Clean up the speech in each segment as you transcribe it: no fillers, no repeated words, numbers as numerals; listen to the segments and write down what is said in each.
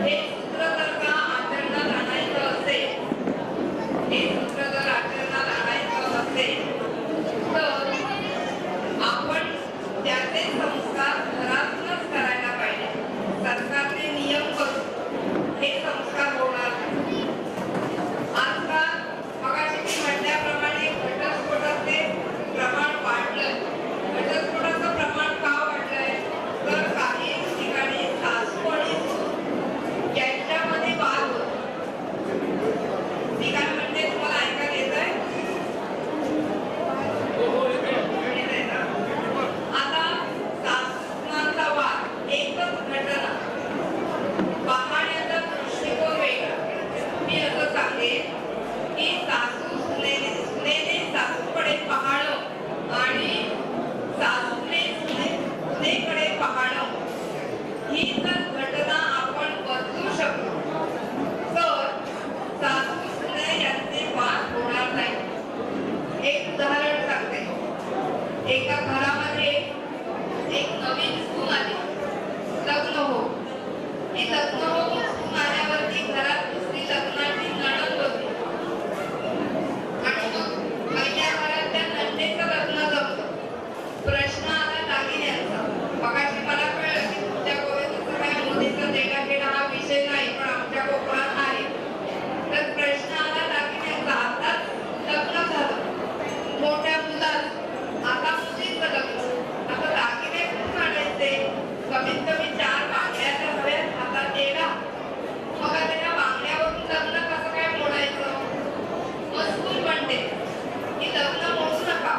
हे सूत्र जर का आचरणात आणायचं असेल, हे सूत्र जर आचरणात आणायचं असेल तर आपण त्याचे संस्कार घरातूनच करायला पाहिजे. सरकारने नियम करून हे संस्कार होणार नाही. आजकाल मगाशी मी म्हटल्याप्रमाणे घटस्फोटाचे प्रमाण वाढलंय. घटस्फोटाचं प्रमाण का वाढलंय तर काही ठिकाणी सासू आणि सून यांच्यामध्ये वाद होतो. मी काय म्हणते तुम्हाला ऐकायला येतंय? आता सासूचा वाद एकच घटना पाहण्याचा दृष्टिकोन वेगळा. मी असं सांगेन की सासू सुनेने सासूकडे पाहणं आणि सासूने सुनेकडे पाहणं ही जर घटना आपण बदलू शकलो तर सासू सुने यांचे वाद होणार नाही. एक उदाहरण सांगते. एका घरामध्ये एक नवीन सून आली, लग्न हो. ती लग्न होऊन सून आल्यावरती घरात दुसरी लग्नाची नणंद होती आणि मग पहिल्या घरात त्या नंदेचं लग्न जमलं. प्रश्न आला दागिन्यांचा. मगाशी मला कळलं की तुमच्या कोकणात काय मोदीचं देणं घेणं हा विषय नाही, पण आमच्या कोकणात आहे. तर प्रश्न आला दागिन्यांचा. आताच लग्न झालं मोठ्या मुलाचं, आता मुलीचं लग्न. आता दागिने कुठून आणायचे? कमीत कमी 4 बांगड्या तर हव्यात हातात यायला. मग आता त्या बांगड्यावरून लग्न कसं काय मोडायचं? मग सून म्हणते की लग्न मोडू नका.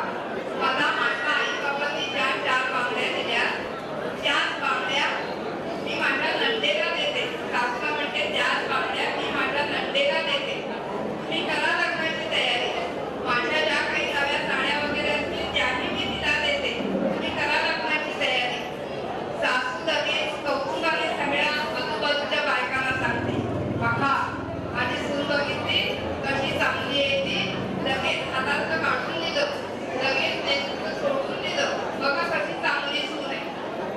मला माझ्या आई बाबांनी ज्या 4 बांगड्या दिल्या त्याच बांगड्या मी माझ्या नंदेला देते. सासूला म्हणते त्याच बांगड्या मी माझ्या नंदेला देते. तुम्ही करा लग्नाची तयारी. माझ्या ज्या काही नव्या साड्या वगैरे असतील त्याही मी तिला देते. तुम्ही करा लग्नाची तयारी. सासू लगेच कौतुकाने सगळ्या आजूबाजूच्या बायकांना सांगते, बघा माझी सून बघितली कशी चांगली आहे ती. लगेच हाताचं काढून दिलं, लगेच नेतृत्व सोडून दिलं. बघा कशी चांगली सून आहे.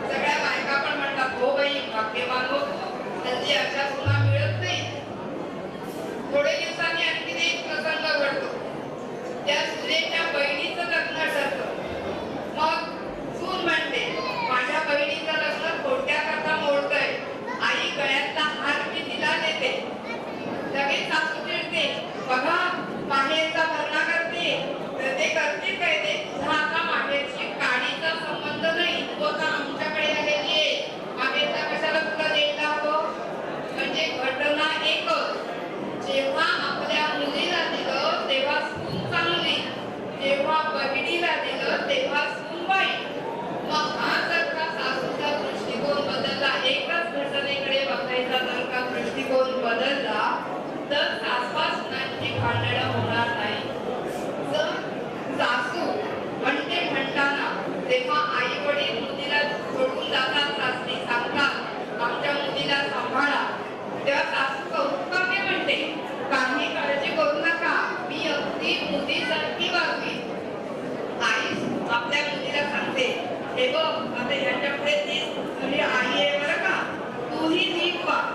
सगळ्या बायका पण म्हणतात हो बाई भाग्यवान हो, त्यांची अशा सुना मिळत नाही. थोडे दिवसांनी आणखी एक प्रसंग घडतो. त्या सुनेच्या बहिणीचं लग्न ठरतं. मग सून म्हणते माझ्या बहिणीचं लग्न थोडक्याकरता मोडतंय, आई गळ्यातला हार मी तिला देते. लगेच सासू चिडते, बघा माहेरचा भरणा करते. तर ते करते काय ते तुझा आता माहेरची काडीचा संबंध नाही. तू आता आमच्याकडे आलेली आहे, माहेरचा कशाला तुला द्यायला हवं? म्हणजे घटना एकच. जेव्हा आपल्या मुलीला दिलं तेव्हा सून चांगली, जेव्हा बहिणीला दिलं तेव्हा सून वाईट. मग हा जर का सासूचा दृष्टिकोन बदलला, एकच घटनेकडे बघायचा जर का दृष्टिकोन बदलला तर सासू-सुनांची भांडणं होणार नाही. जर सासू म्हणताना तेव्हा आई वडील मुलीला सोडून जातात, सासरी सांगतात आमच्या मुलीला सांभाळा, तेव्हा सासू कौतुकाने म्हणते काही काळजी करू नका, मी अगदी मुलीसारखी वागवी. आई आपल्या मुलीला सांगते हे बघ आता ह्याच्या पुढे ती तुझी आई आहे बरं का, तूही नीट वाग.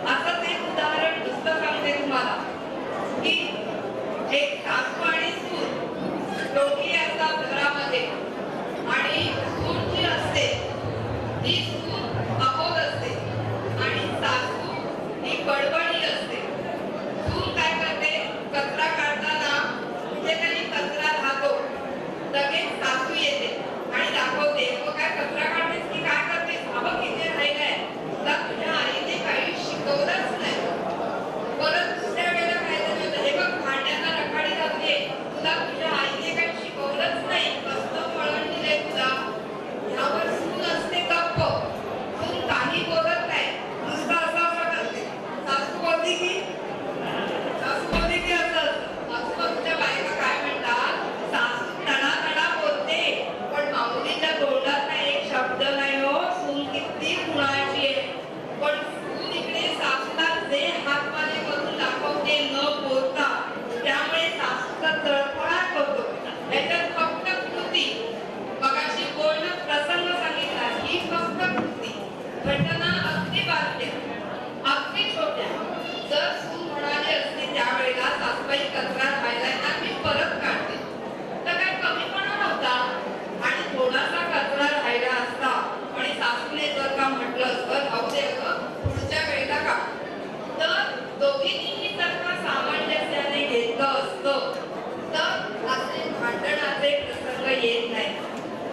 असं ते उदाहरण नुसतं सांगते तुम्हाला.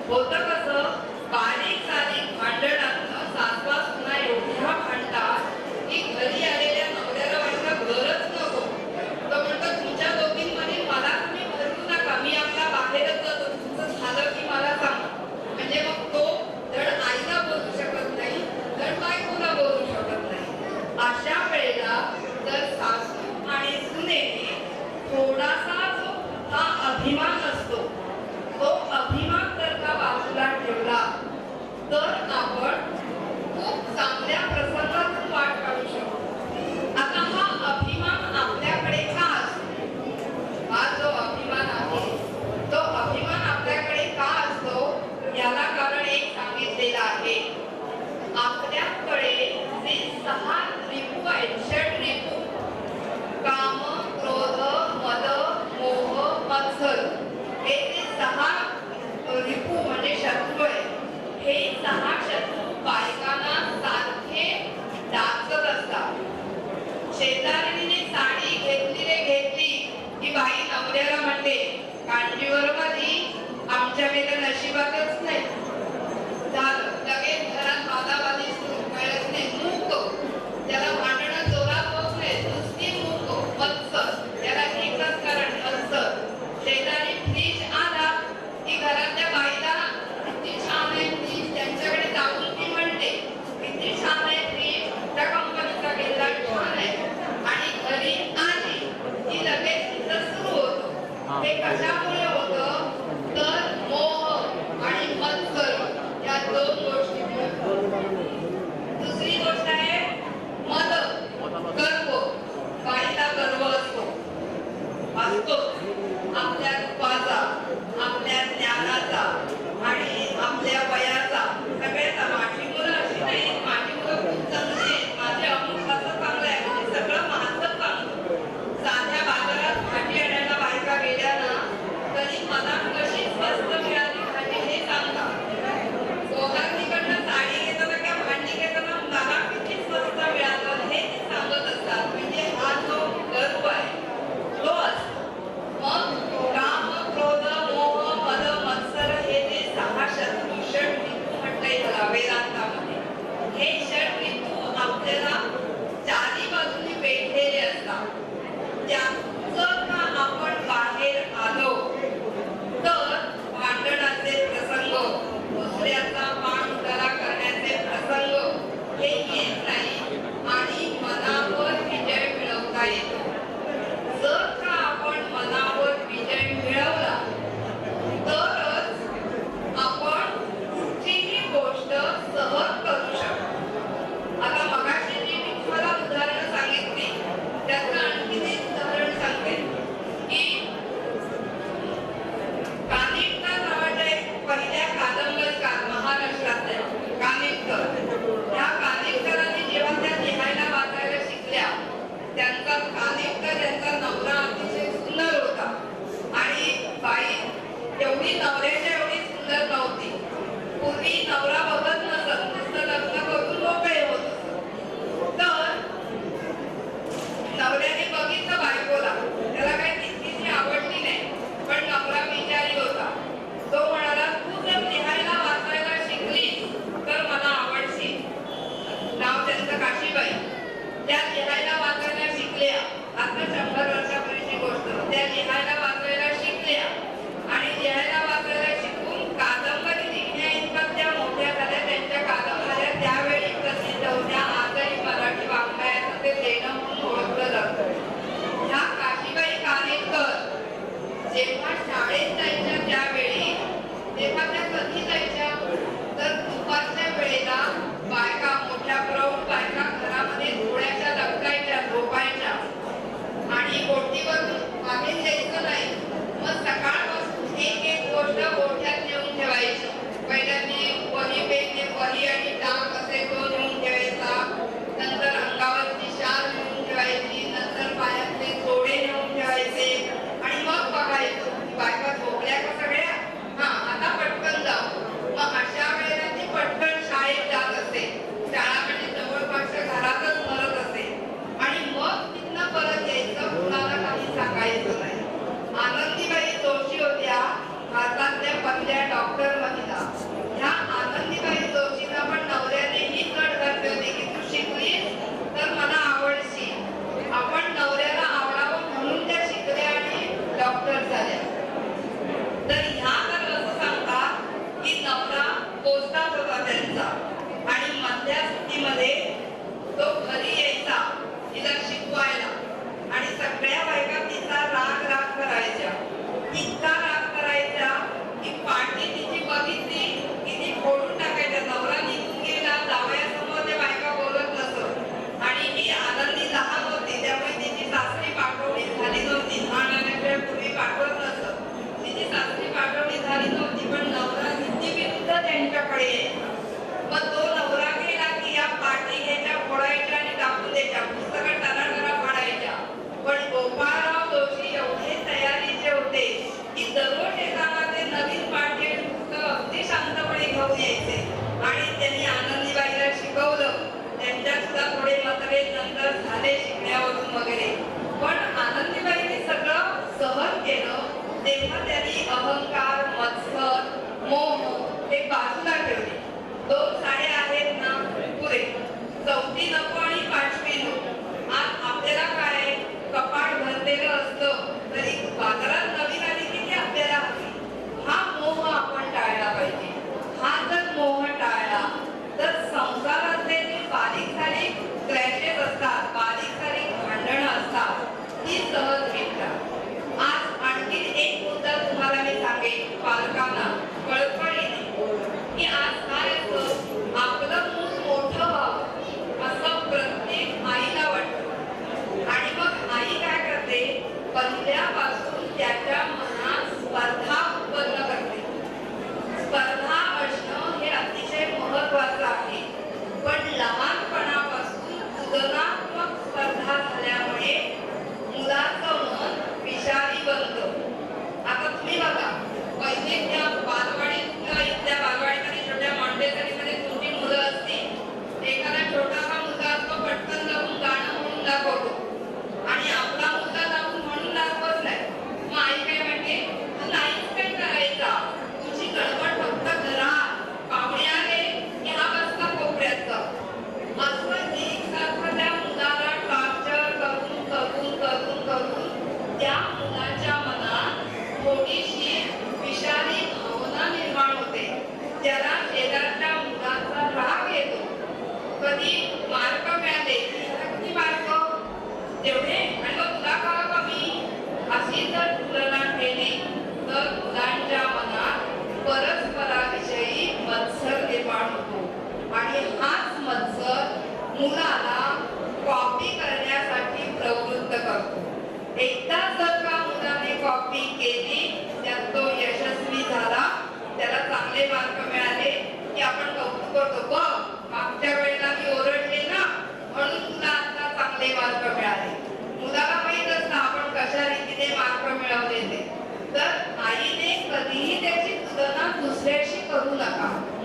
होतं कसं, बारीक सारीक भांडणातनं सासवा सुना एवढ्या भांडतात की घरी आलेल्या नवऱ्याला वाटतं घरच नको. तो म्हणतो तुमच्या दोघींमध्ये मला तुम्ही भरू नका, मी आपला बाहेरच जातो, तुमचं झालं की मला सांगा. म्हणजे मग तो धड आईला बोलू शकत नाही, धड बायकोला बोलू शकत नाही. अशा वेळेला जर सासू आणि सुनेने थोडासा जो हा अभिमान असतो, तो अभिमान जर का बाजूला ठेवला तर आपण खूप चांगल्या प्रसंगातून वाट काढू शकतो. आता हा अभिमान आपल्याकडे का असतो? हा जो अभिमान आहे तो अभिमान आपल्याकडे का असतो याला कारण एक सांगितलेलं आहे. आपल्याकडे जे 6 रिपू आहेत, षड रिपू, काम, क्रोध, मद, मोह, मत्सर, हे जे 6 रिपू म्हणजे शत्रू आहेत. हे 6 शत्रू बायकांना सारखे डाचत असतात. शेजारीने साडी घेतली रे घेतली की बाई नवऱ्याला म्हणते कांजीवर मध्ये आमच्या वेळेला नशिबातच नाही. झालं लगेच घरात वादावादी सुरू, कळत नाही मूक, त्याला भांडणं जोरात होत नाही, नुसती मूक, मत्सर, त्याला एकच कारण मत्सर. शेजारी फ्रीज आला की घरातल्या बाईला किती छान आहे फ्रीज, त्यांच्याकडे जाऊन ती म्हणते किती छान आहे फ्रीज, त्या कंपनीचा घेतला छान आहे. आणि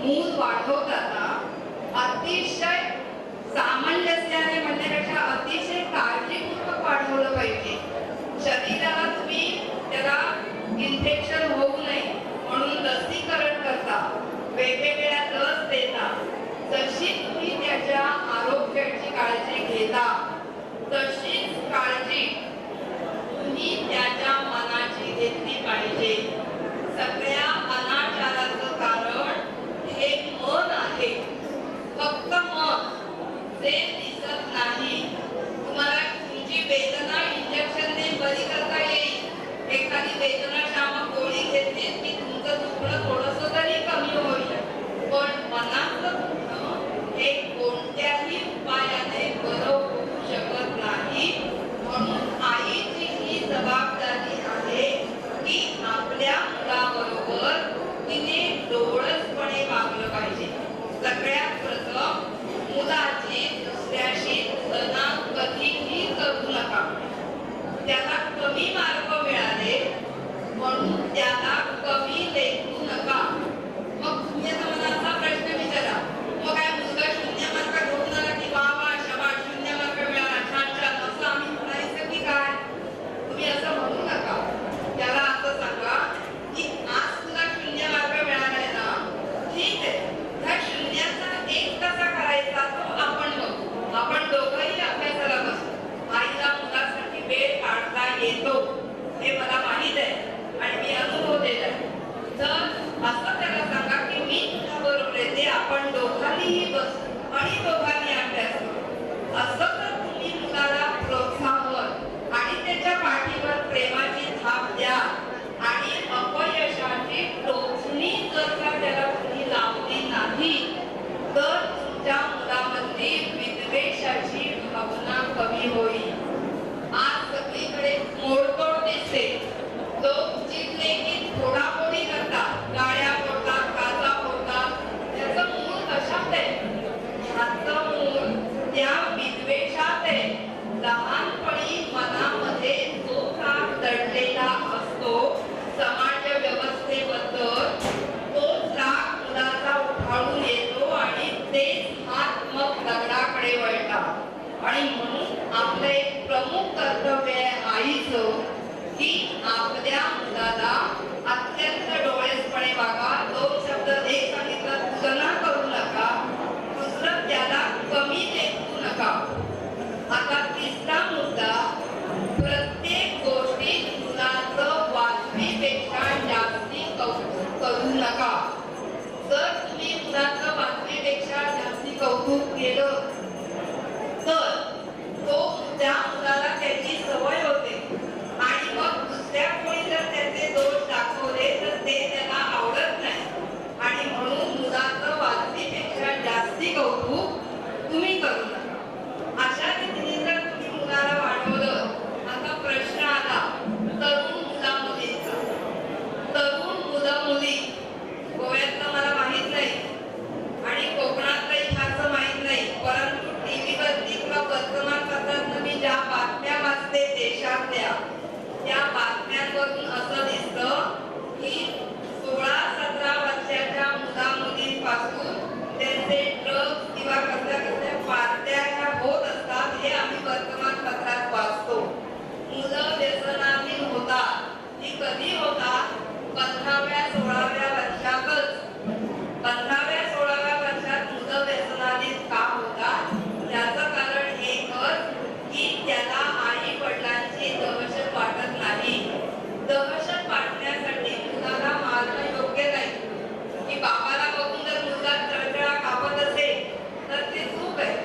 मूल वाढवताना अतिशय सामंजस्याने म्हणण्यापेक्षा अतिशय काळजीपूर्वक वाढवलं पाहिजे. शरीराला तुम्ही त्याला इन्फेक्शन होऊ नये म्हणून लसीकरण करता, वेगवेगळ्या लस देता. जशी तुम्ही त्याच्या आरोग्याची काळजी घेता तशीच काळजी तुम्ही त्याच्या मनाची घेतली पाहिजे. सगळ्या अनाचाराचं कारण हे मन आहे. फक्त मन जे दिसत नाही. तुम्हाला तुमची वेदना इंजेक्शनने बरी करता येईल. एखादी वेदना शामक गोळी घेतली की तुमचं दुखणं थोडंसं तरी कमी होईल. पण मनाचं दुखणं हे कोणत्याही उपायाने बरं होऊ शकत नाही. म्हणून आईची ही जबाबदारी आहे की आपल्या मुलाबरोबर तिने डोळसपणे वागलं पाहिजे. सगळ्यात प्रथम मुलाची दुसऱ्याशी तुलना कधीही करू नका. त्याला कमी मार्क मिळाले म्हणून त्याला कमी लेखू नका. मग तुम्ही आता मला असा प्रश्न विचारा, मग काय मुलगा 0 मार्क घेऊन आला की वा वा शाबास 0 मार्क मिळाला छान छान असं आम्ही म्हणायचं की काय? तुम्ही असं म्हणू नका. त्याला असं सांगा की आज तुला 0 मार्क मिळालाय ना, ठीक आहे, ह्या 0चा 1 कसा करायचा तो आपण बघू. आपण दोघंही अभ्यासाला बसू. आईला मुलासाठी वेळ काढता येतो हे मला माहित आहे आणि मी अनुभव दिलाय. तर असं त्याला सांगा की मी तुझ्याबरोबर येते, आपण दोघांनीही बसू आणि दोघांनी अभ्यास करू. असं जर तुम्ही मुलाला प्रोत्साहन आणि त्याच्या पाठीवर प्रेमाची थाप द्या आणि अपयशाची टोचणी जर का त्याला तुम्ही लावली नाही तर तुमच्या मुलामध्ये विद्वेषाची भावना कमी होईल. आज सगळीकडे मोडतोड दिसते. लोक जिंकले की फोडाफोडी करतात, गाड्या फोडतात, काचा फोडतात. त्याचं मूळ कशात आहे? ह्याचं मूळ त्या विद्वेषात आहे. लहानपणी मनामध्ये जो राग दडलेला असतो समाज व्यवस्थेबद्दल, तोच राग मुलाचा उफाळून येतो आणि तेच हात मग दगडाकडे वळतात. आणि म्हणून आपलं एक प्रमुख कर्तव्य आहे आईचं की आपल्या मुलाला अत्यंत डोळेसपणे वागा. 2 शब्द एक सांगितलं, तुलना करू नका. दुसरं, त्याला कमी लेखू नका. आता तिसरा मुद्दा, प्रत्येक गोष्टीत मुलाचं वाजवीपेक्षा जास्ती कौतुक करू नका. जर तुम्ही मुलाचं वाजवीपेक्षा जास्ती कौतुक केलं तर त्या मुलाला त्याची सवय होते आणि मग दुसऱ्या कोणी जर त्याचे दोष दाखवले तर ते त्याला आवडत नाही. आणि म्हणून मुलाचं वाजवीपेक्षा जास्ती कौतुक तुम्ही करू नका. अशा रीतीने जर तुम्ही मुलाला वाढवलं. आता प्रश्न आला तरुण मुला मुलींचा. तरुण मुलं मुली गोव्यातलं मला माहित नाही आणि कोकणातलंही फारसं माहित नाही, परंतु टीव्हीवरती किंवा वर्तमानपत्रात मी ज्या बातम्या वाचते देशातल्या, त्या बातम्यांवरून असं दिसतं की 16-17 वर्षाच्या मुला मुलींपासून त्यांचे ड्रग्ज किंवा कसल्या कसल्या पार्ट्या ह्या होत असतात हे आम्ही वर्तमानपत्रात वाचतो. मुलं व्यसनाधीन होतात. ती कधी होतात? 15व्या-16व्या वर्षातच. 15व्या-16व्या वर्षात मुलं व्यसनाधीन का होतात? याचं कारण एकच की त्याला आई वडिलांची दहशत वाटत नाही. दहशत वाटण्यासाठी मुलाला मारणं योग्य नाही. की बाबाला बघून जर मुलगा चळचळा कापत असेल तर ते चूक आहे.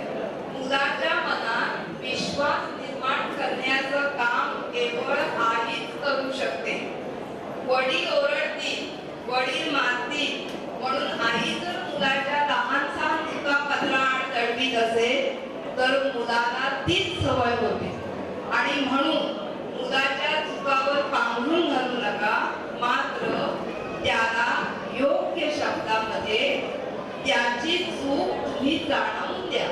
मुलाच्या मनात विश्वास निर्माण करण्याचं काम केवळ आईच करू शकते. वडील ओरडतील, वडील मारतील, म्हणून आई जर मुलाच्या लहानसा चुका पदराआड दडवीत असेल तर मुलाला तीच सवय होते. आणि म्हणून मुलाच्या चुकावर पांघरून घालू नका, मात्र त्याला योग्य शब्दामध्ये त्याची चूक तुम्ही जाणवून द्या.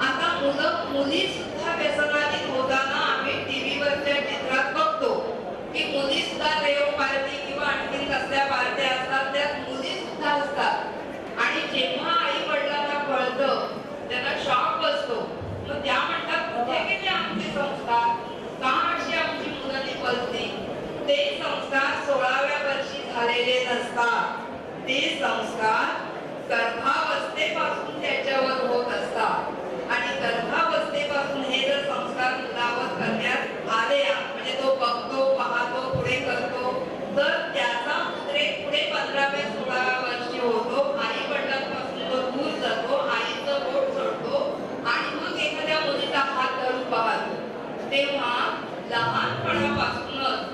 आता मुलं मुली सुद्धा व्यसनाधीन होताना आम्ही टीव्हीवरच्या चित्रात बघतो की मुली सुद्धा रेव पार्टी किंवा आणखीन कसल्या पार्ट्या असतात, त्यात मुली सुद्धा असतात संस्कार गर्भावस्थेपासून त्याच्यावर होत असतात आणि गर्भावस्थेपासून हे जर संस्कार मुलावर करण्यात आले म्हणजे तो बघतो पाहतो पुढे करतो तर त्याचा उद्रेक पुढे 15व्या-16व्या वर्षी होतो. आई वडिलांपासून तो दूर जातो, आईचं बोट सोडतो आणि मग एखाद्या मुलीचा हात धरून पाहतो. तेव्हा लहानपणापासूनच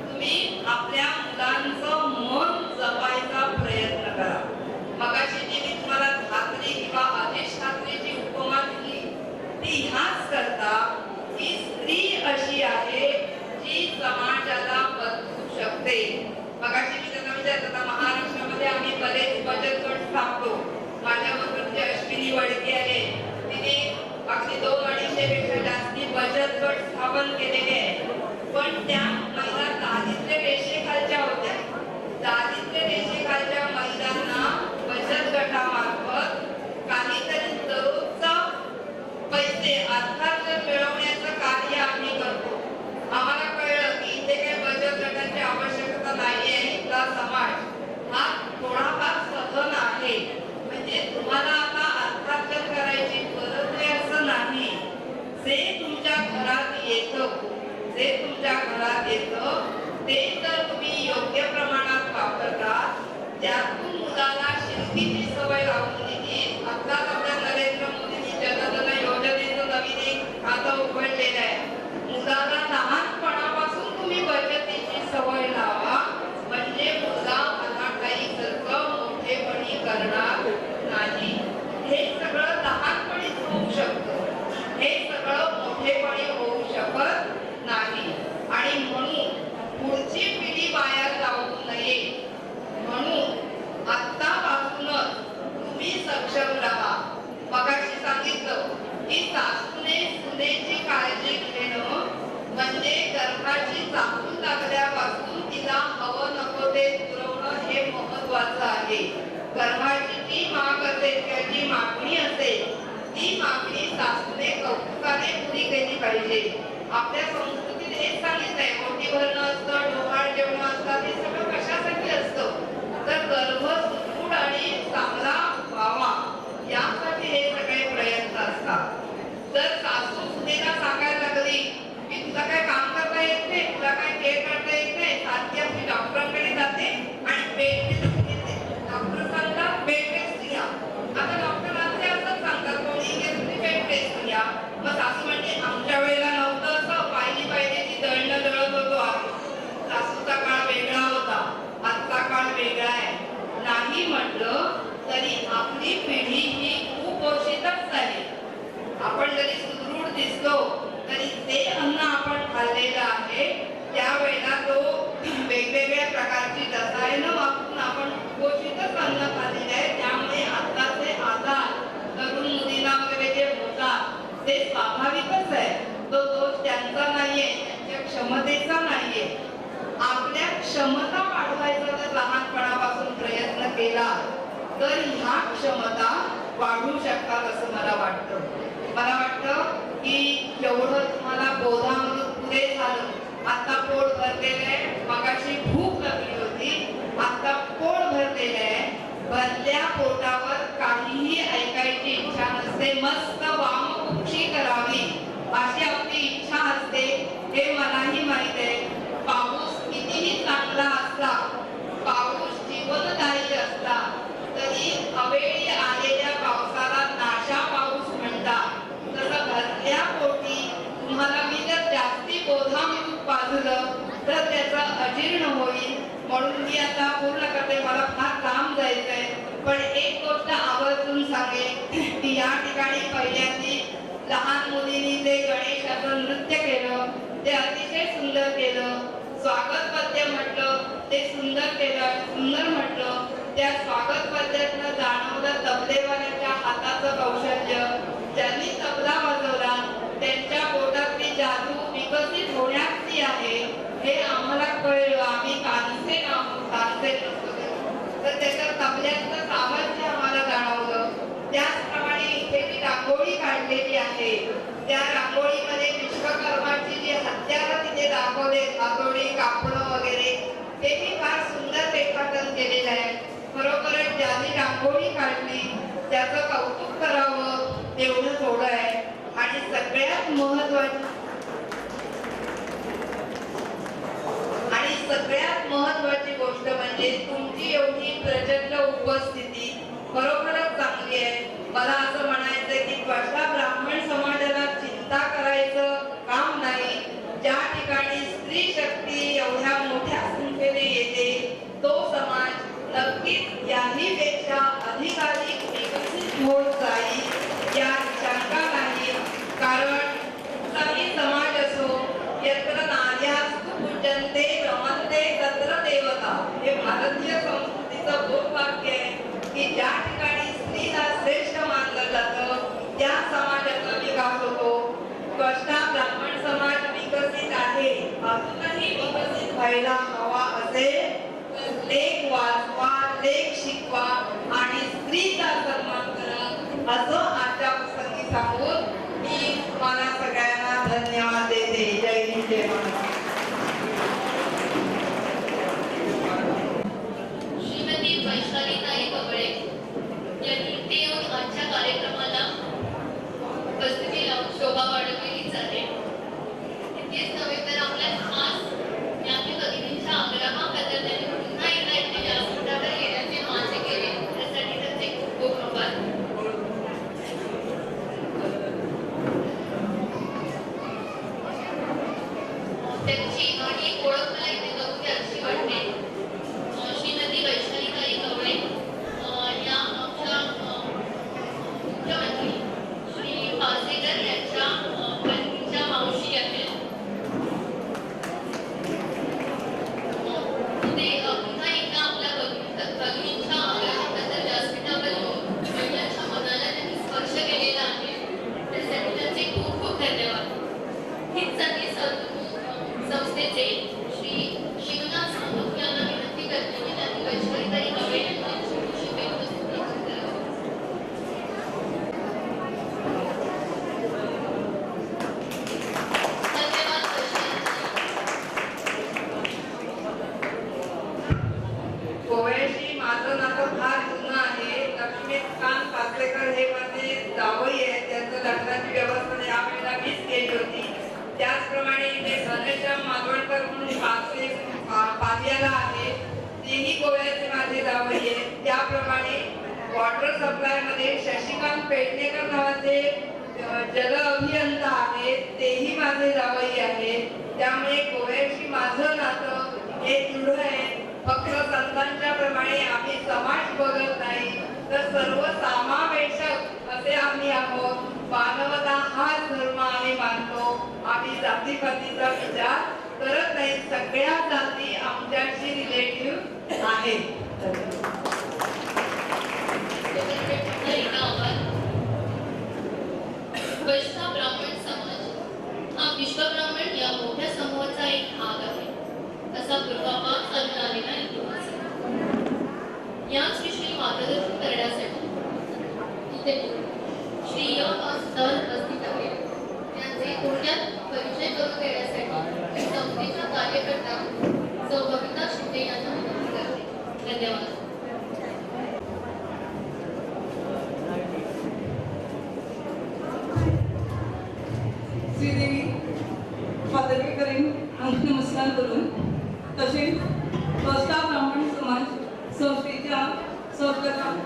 तुम्ही आपल्या मुलांचं मन जपायचा प्रयत्न करा. मगाशी जी मी तुम्हाला धात्री किंवा अधिष्ठात्रीची उपमा दिली ती ह्याच करता की स्त्री अशी आहे जी समाजाला बदलू शकते. मगाशी मी त्यांना विचारलं आता महाराष्ट्रामध्ये आम्ही बरेच बचत गट स्थापतो. माझ्याबरोबर जी अश्विनी वडके आहे तिने अगदी 200-250 पेक्षा जास्ती बचत गट स्थापन केलेले आहे. पण त्या महिला दारिद्र्य रेषेखालच्या होत्या. दारिद्र्य रेषेखालच्या महिलांना बचत गटामार्फत काहीतरी दररोजचा पैसे अर्थार्जन मिळवण्याचं कार्य आम्ही करतो. आम्हाला कळलं की इथे काही बचत गटांची आवश्यकता नाहीये. इथला समाज हा थोडाफार सधन आहे. म्हणजे तुम्हाला आता अर्थार्जन करायची गरज आहे असं नाही. जे तुमच्या घरात येतं ते जर तुम्ही योग्य प्रमाणात वापरता त्यातून मुलाला शिस्तीची सवय लावून दिली. आत्ताच आपल्या नरेंद्र मोदींनी जनधन योजनेचं नवीन एक खातं उघडलेलं आहे. मुलाला लहानपणापासून तुम्ही बचतीची सवय लावा म्हणजे मुलगा अनाठाईसारखं मोठेपणी करणार नाही. हे सगळं लहानपणीच होऊ शकतं, हे सगळं मोठेपणी होऊ शकत नाही. आणि म्हणून पुढची पिढी वाया जाऊ नये म्हणून आत्तापासूनच तुम्ही सक्षम राहा. मगाशी सांगितलं की सासूने सुनेची काळजी घेणं म्हणजे गर्भाची चाहूल लागल्यापासून तिला हवं नको ते पुरवणं हे महत्वाचं आहे. गर्भाची जी माग असेल किंवा जी मागणी असेल ती मागणी सासूने कौतुकाने पुरी केली पाहिजे. आपल्या संस्कृतीत हेच सांगितलंय पोटी भरणं असतं, डोहाळ जेवण असतात. हे सगळं कशासाठी असतं तर गर्भ सुदृढ आणि चांगला व्हावा यासाठी हे सगळे प्रयत्न असतात. जर सासू सुनेला सांगायला लागली की तुला काय काम करता येत नाही, तुला काय खेळ करता येत नाही, सारखी आपली डॉक्टरांकडे जाते आणि बेड रेस्ट घेते. डॉक्टर सांगतात बेड रेस्ट घ्या. आता डॉक्टरांचे असंच सांगतात कोणी की तुम्ही बेड रेस्ट घ्या. मग सासू म्हणजे आमच्या वेळेला नव्हतं असं पाहिली ती दळणं दळत होतो आम्ही. सासूचा काळ वेगळा होता, आजचा काळ वेगळा आहे. नाही म्हटलं तरी आपली पिढी ही कुपोषितच झाली. आपण जरी सुदृढ दिसतो तरी ते अन्न आपण खाल्लेलं आहे त्यावेळेला तो वेगवेगळ्या प्रकारची रसायनं वापरून आपण कुपोषितच अन्न खाल्लेलं आहे. त्यामुळे आताचे आजार तरुण मुलींना वगैरे जे होतात ते स्वाभाविकच आहे. तो दोष त्यांचा नाहीये, त्यांच्या क्षमतेचा नाहीये. आपल्या क्षमता वाढवायचा जर लहानपणापासून प्रयत्न केला तर ह्या क्षमता वाढू शकतात असं मला वाटतं. मला वाटतं की जेवढं तुम्हाला बोधामृत पुरे झालं, आता पोट भरलेलं आहे. मगाशी भूक लागली होती, आता पोट भरलेलं आहे. भरल्या पोटावर काहीही ऐकायची इच्छा नसते. मस्त वामकुक्षी करावी अशी आपली इच्छा असते हे मलाही माहित आहे. पाऊस कितीही चांगला असला, पाऊस जीवनदायी असला तरी अवेळी आलेल्या पावसाला नाशा पाऊस म्हणतात. तसं भरल्या पोटी तुम्हाला मी जर जास्ती बोधामृत पाजलं तर त्याचं अजीर्ण होईल. म्हणून मी आता पूर्ण करते, मला फार काम जायचंय. पण एक गोष्ट आवर्जून सांगेन की या ठिकाणी पहिल्यांदी लहान मुलींनी जे गणेशाचं नृत्य केलं ते अतिशय सुंदर केलं. स्वागत पद्य म्हटलं ते सुंदर केलं, सुंदर म्हटलं. त्या स्वागत पद्यातनं जाणवलं तबलेवाल्याच्या हाताचं कौशल्य. ज्यांनी तबला वाजवला त्यांच्या पोटातली जादू विकसित होण्याची आहे हे आम्हाला कळलं. आम्ही कानसे नसतो तर त्याच्या तबल्यातलं सामर्थ्य आम्हाला जाणवलं. त्याचप्रमाणे इथे जी रांगोळी काढलेली आहे त्या रांगोळीमध्ये विश्वकर्माची जी हत्यारं तिथे दाखवले, हातोडी, कापडं वगैरे, तेही फार सुंदर रेखाटन केलेलं आहे. त्याचं कौतुक करावं एवढं थोडं आहे. आणि सगळ्यात महत्वाची गोष्ट म्हणजे तुमची एवढी प्रचंड उपस्थिती खरोखरच चांगली आहे. मला असं म्हणायचंय की त्वष्टा ब्राह्मण समाजाला चिंता करायचं काम नाही. ज्या ठिकाणी स्त्री शक्ती एवढ्या मोठ्या संख्येने येते तो समाज नक्कीच याही पेक्षा अधिकाधिक विकसित होत जाईल यात शंका नाही. कारण कुठलाही समाज असो, यत्र नार्यास्तु पूज्यन्ते रमन्ते तत्र देवता, हे भारतीय संस्कृतीचं बोधवाक्य आहे की ज्या ठिकाणी स्त्रीला श्रेष्ठ मानलं जातं त्या समाजाचा विकास होतो. त्वष्टा ब्राह्मण समाज विकसित आहे, अजूनही विकसित व्हायला हवा असेल तर लेख वाचवा, लेख शिकवा आणि स्त्रीचा सन्मान करा असं आजच्या प्रसंगी सांगून मी तुम्हाला सगळ्यांना धन्यवाद देते. जय हिंद, जय महाराष्ट्र. श्रीमती वैशालीताई कवळे यांनी इथे येऊन आजच्या कार्यक्रमाला उपस्थिती लावून शोभा वाढवलीच आहे. इतकेच नव्हे तर आपल्या खास ज्ञाती भगिनींच्या आग्रहाबद्दल त्यांनी पुन्हा एकदा इथे व्यासपीठावर येण्याचे माझे केले, त्यासाठी त्यांचे खूप खूप आभार. त्यांची आणि एक ओळख मला इथे करून द्यायची वाटते. श्रीमती वैशालीताई कवळे या आमच्या मुख्यमंत्री श्री पासेकर यांच्या पत्नीच्या मावशी आहेत. ते पुन्हा एकदा आपल्या भगिनींच्या आग्रहाबद्दल व्यासपीठावर येऊन महिलांच्या मनाला त्यांनी स्पर्श केलेला आहे, त्यासाठी त्यांचे खूप खूप धन्यवाद. हीच संधी संस्थेचे श्री शिवनाथ सामंत यांना विनंती करते की त्यांनी वैशालीताई कवळे यांची छोटीशी भेटवस्तू करावी. धन्यवाद. गोव्याशी माझं नातं फार जुनं आहे. लक्ष्मीकांत पाचलेकर हे माझे जावई आहेत. त्यांचं लग्नाची व्यवस्था यावेळेला मीच केली होती. त्याचप्रमाणे इथे घनश्याम मालवणकर म्हणून पालियाला आहे, तेही गोव्याचे माझे जावई आहेत. त्याप्रमाणे वॉटर सप्लाय मध्ये शशिकांत पेडणेकर नावाचे जल अभियंता आहेत, तेही माझे जावई आहेत. त्यामुळे गोव्याशी माझं नातं हे दृढ आहे. फक्त संतांच्या प्रमाणे आम्ही समाज बघत नाही तर सर्व समावेशक असे आम्ही आहोत. मानवता हाच धर्म आम्ही मानतो. आम्ही जातीपातीचा विचार करत नाही. सगळ्या जाती आमच्याशी रिलेटिव्ह आहेत. वैष्णव ब्राह्मण समाज हा विश्व ब्राह्मण या मोठ्या समूहाचा एक भाग आहे असा पूर्वाभास चालून आलेला इतिहास. याच विषयी मार्गदर्शन करण्यासाठी इथे श्री सर उपस्थित आहेत. त्यांचे थोडक्यात परिचय करून देण्यासाठी संस्थेच्या कार्यकर्ता सौ बबिता शिंदे यांना विनंती करते. धन्यवाद. श्रीदेवी पदवीकरीन नमस्कार करून तसेच त्वष्टा ब्राह्मण समाज संस्थेच्या सदस्यांना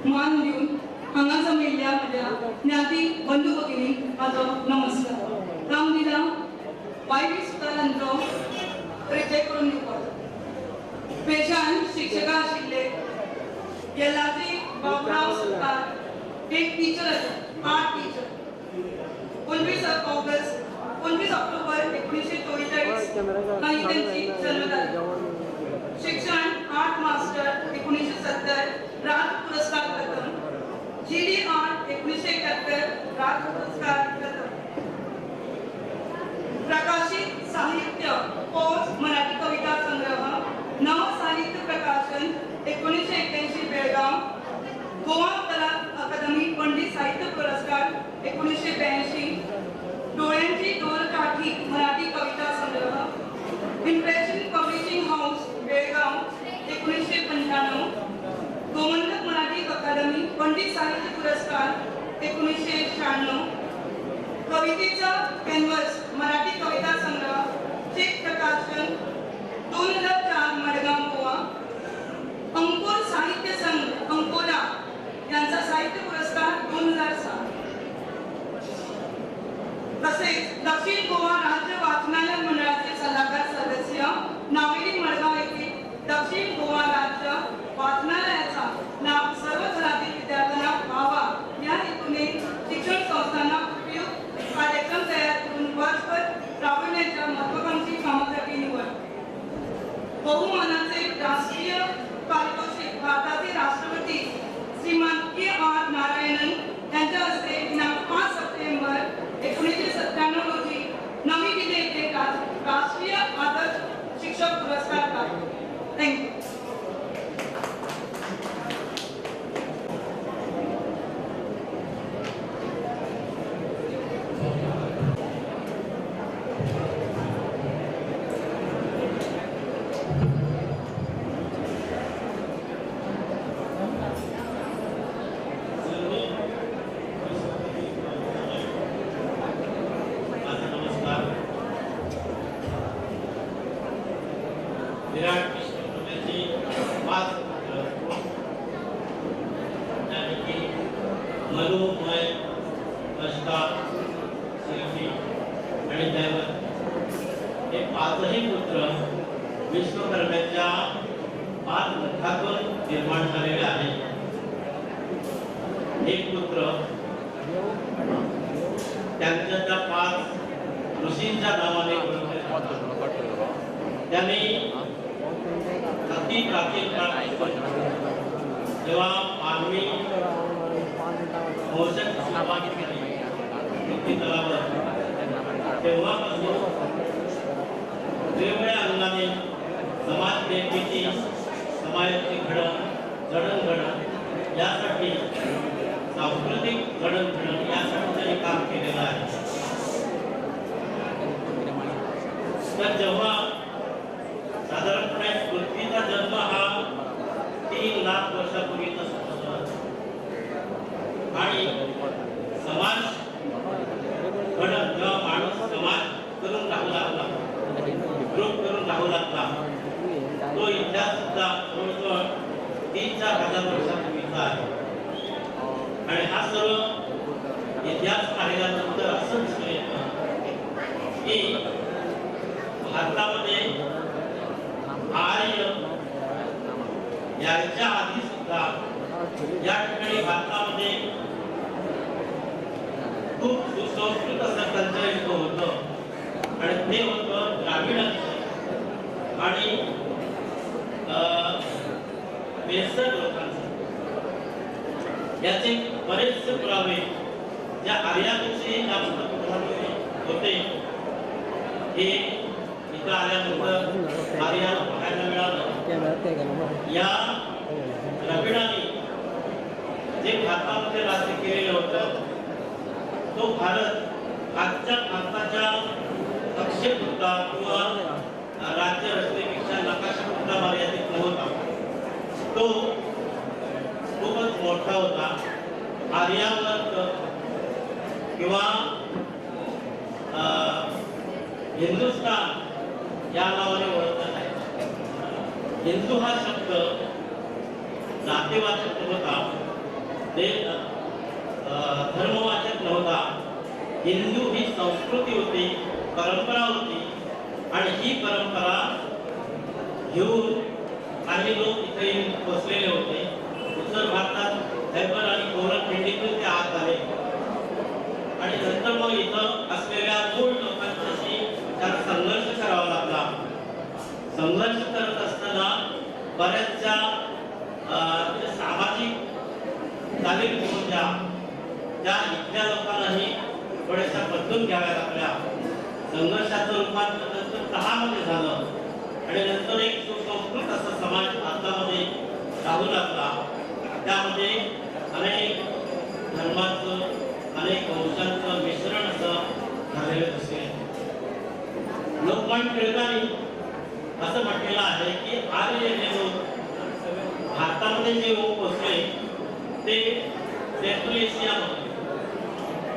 मान देऊन हांगा जमिल्ल्या माझ्या ज्ञाती बंधू भगिनी माझो नमस्कार. रामलीला वायवी सुतारांचो परिचय करून दिवपाचो. पेशान शिक्षका आशिल्ले येल्लाजी बाबुराव सुतार एक टीचर आशिल्ले, आर्ट टीचर. 19 ऑक्टोबर 1944 हांगी त्यांची जन्म जालो. शिक्षण आर्ट मास्टर 1970 राज्य पुरस्कार प्रथम. GD आर्ट 1971 राज्य पुरस्कार प्रथम. प्रकाशित साहित्य पोस्ट मराठी कविता संग्रह नव साहित्य प्रकाशन 1981 बेळगाव. गोवा कला अकादमी पंडित साहित्य पुरस्कार 1982. डोळ्यांची दोरकाठी मराठी कविता संग्रह impression publishing house Belgaum 1995. Gomantak Marathi Akademi पंडित साहित्य पुरस्कार 1996, कवितेचा कॅनव्हास मराठी कविता संग्रह चे प्रकाशन 2004 मडगाव गोवा, अंकुर साहित्य संघ अंकोला यांचा साहित्य पुरस्कार 2007, तसेच दक्षिण गोवा राज्य वाचनालय मंडळाचे सल्लागार सदस्य नावेली मडगाव येथील दक्षिण गोवा राज्य वाचनालयाचा लाभ सर्व थरातील विद्यार्थ्यांना व्हावा या हेतूने शिक्षण संस्थांना उपयुक्त कार्यक्रम तयार करून वर्षभर राबविण्याच्या महत्वाकांक्षी कामासाठी निवड. बहुमानाचे राष्ट्रीय पारितोषिक भारताचे राष्ट्रपती श्रीमान के.आर. नारायणन यांच्या हस्ते दिनांक 5 सप्टेंबर 1997 रोजी नवी दिल्ली येथे राष्ट्रीय आदर्श शिक्षक पुरस्कार प्राप्त. थँक्यू. विराट विष्णुची 5 पुत्र, त्यापैकी मनुमय, अष्टा, शिल्पी आणि दैवत हे 5ही पुत्र विश्वकर्म्याच्या 5 लखातून निर्माण झालेले आहेत. एक पुत्र त्यांच्या त्या 5 ऋषींच्या नावाने ओळखले जातात. त्यांनी अति प्राचीन काळात जेव्हा मानवी वंशाची सुरुवात झाली पृथ्वीतलावर, तेव्हापासून वेगवेगळ्या अंगाने समाज निर्मिती, समाजाची जडणघडण यासाठी, सांस्कृतिक जडणघडण यासाठी त्यांनी काम केलेलं आहे. तर जेव्हा साधारणपणे पृथ्वीचा जन्म हा 3 लाख वर्षापूर्वीचा होता आणि समाज घडत जेव्हा माणूस समाज करून राहू लागला, ग्रुप करून राहू लागला, तो इतिहास सुद्धा जवळजवळ 3-4 हजार वर्षापूर्वीचा आहे. आणि हा सर्व इतिहास पाहिल्यानंतर असं दिसून येतं की भारतामध्ये आर्य यांच्या आधी सुद्धा या ठिकाणी भारतामध्ये खूप सुसंस्कृत असं कल्चर होतं आणि ते होतं द्राविड आणि वेस्टर्न लोकांचं. याचे बरेचसे पुरावे ज्या आर्याविषयी जास्त होते हे इथं आल्यानंतर आर्याला पाहायला मिळालं. या द्रविडांनी जे भारतामध्ये राज्य केलेलं होतं तो भारत आजच्या भारताच्या अक्षयपुरता किंवा राज्य रचनेपेक्षा नकाशापुरता मर्यादित नव्हता. तो खूपच मोठा होता. आर्यावर्त किंवा हिंदुस्थान या नावाने ओळखला जायचा. हिंदू हा शब्द जातीवाचक नव्हता, धर्मवाचक नव्हता. हिंदू ही संस्कृती होती, परंपरा होती आणि ही परंपरा घेऊन काही लोक इथे येऊन बसलेले होते. उत्तर भारतात हैबर आणि गोरखखंडीतून ते आत आले आणि नंतर मग इथं असलेल्या मूळ लोकांच्याशी त्याला संघर्ष करावा लागला. संघर्ष करत असताना बऱ्याचशा सामाजिक चालीरीती होत्या त्या इथल्या लोकांनाही थोड्याशा बदलून घ्याव्या लागल्या. संघर्षाचं रूपांतर नंतर 10 मध्ये झालं आणि नंतर एक सुसंस्कृत असा समाज भारतामध्ये राहू लागला. त्यामध्ये अनेक धर्माचं, अनेक वंशांचं मिश्रण असं झालेलं दिसते. लोकमान्य टिळकांनी असं म्हटलेलं आहे की आर्य हे लोक भारतामध्ये जे लोक पोचले ते सेंट्रल एशियामध्ये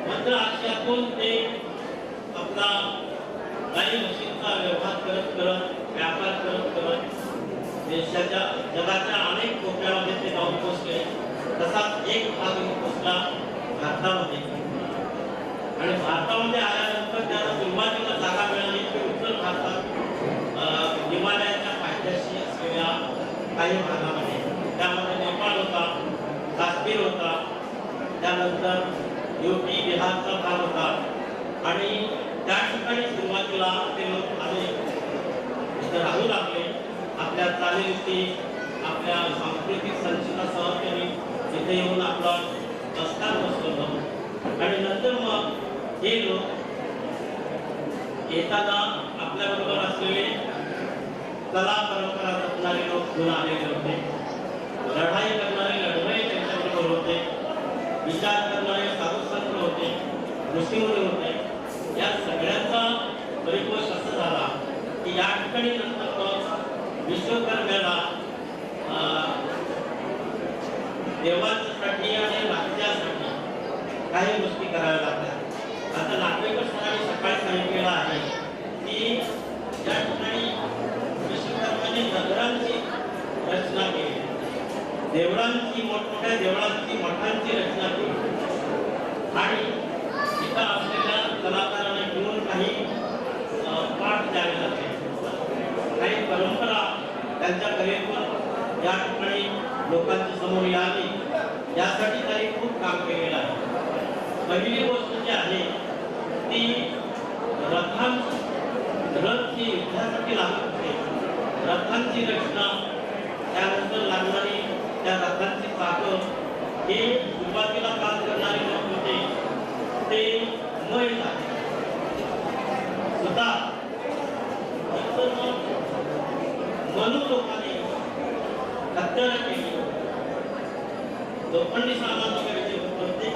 मध्य आशियातून ते आपला गाई म्हशींचा व्यवहार करत व्यापार करत देशाच्या जगाच्या अनेक कोपऱ्यामध्ये ते जाऊन पोहोचले. तसाच एक भाग पोहोचला भारतामध्ये आणि भारतामध्ये आल्यानंतर त्यांना सुरुवातीला जागा मिळाली की उत्तर भारतात हिमालयाच्या पायथ्याशी असलेल्या काही भागामध्ये, त्यामध्ये नेपाळ होता, काश्मीर होता, त्यानंतर यूपी बिहारचा भाग होता आणि त्या ठिकाणी सुरुवातीला ते लोक आले, इथं राहू लागले. आपल्या चालीरीती, आपल्या सांस्कृतिक संचलनासह त्यांनी इथे येऊन आपला प्रस्थान बसवलं आणि नंतर मग हे लोक येताना आपल्याबरोबर असलेले कला परंपरा जपणारे लोक घेऊन आलेले होते, लढाई करणारे लढवई त्यांच्याबरोबर होते, विचार करणारे साधुसंत होते, ऋषीमुनी होते. या सगळ्यांचा परिपोष असं झाला की या ठिकाणी नंतर विश्वकर्म्याला देवांसाठी आणि राज्यासाठी काही गोष्टी कराव्या लागल्या. आता नागवेकर सरांनी सकाळी सांगितलेलं आहे की या ठिकाणी विश्वकर्म्याने नगरांची रचना केली, देवळांची, मोठमोठ्या देवळांची, मठांची रचना केली आणि तिथं असलेल्या कलाकारांना घेऊन काही पाठ द्यावे लागले, काही परंपरा त्यांच्या कलेतून या ठिकाणी लोकांच्या समोर यावी यासाठी त्यांनी खूप काम केलेलं आहे. पहिली गोष्ट जी आहे ती रथांची युद्धासाठी लागत होते, रथांची रचना, त्यानंतर लागणारी त्या रथांची चाकं, हे सुरुवातीला काम करणारे लोक होते ते मय झाले स्वतः. म्हणून लोकांनी हत्यारं केली, लोखंडी सामान वगैरे प्रत्येक.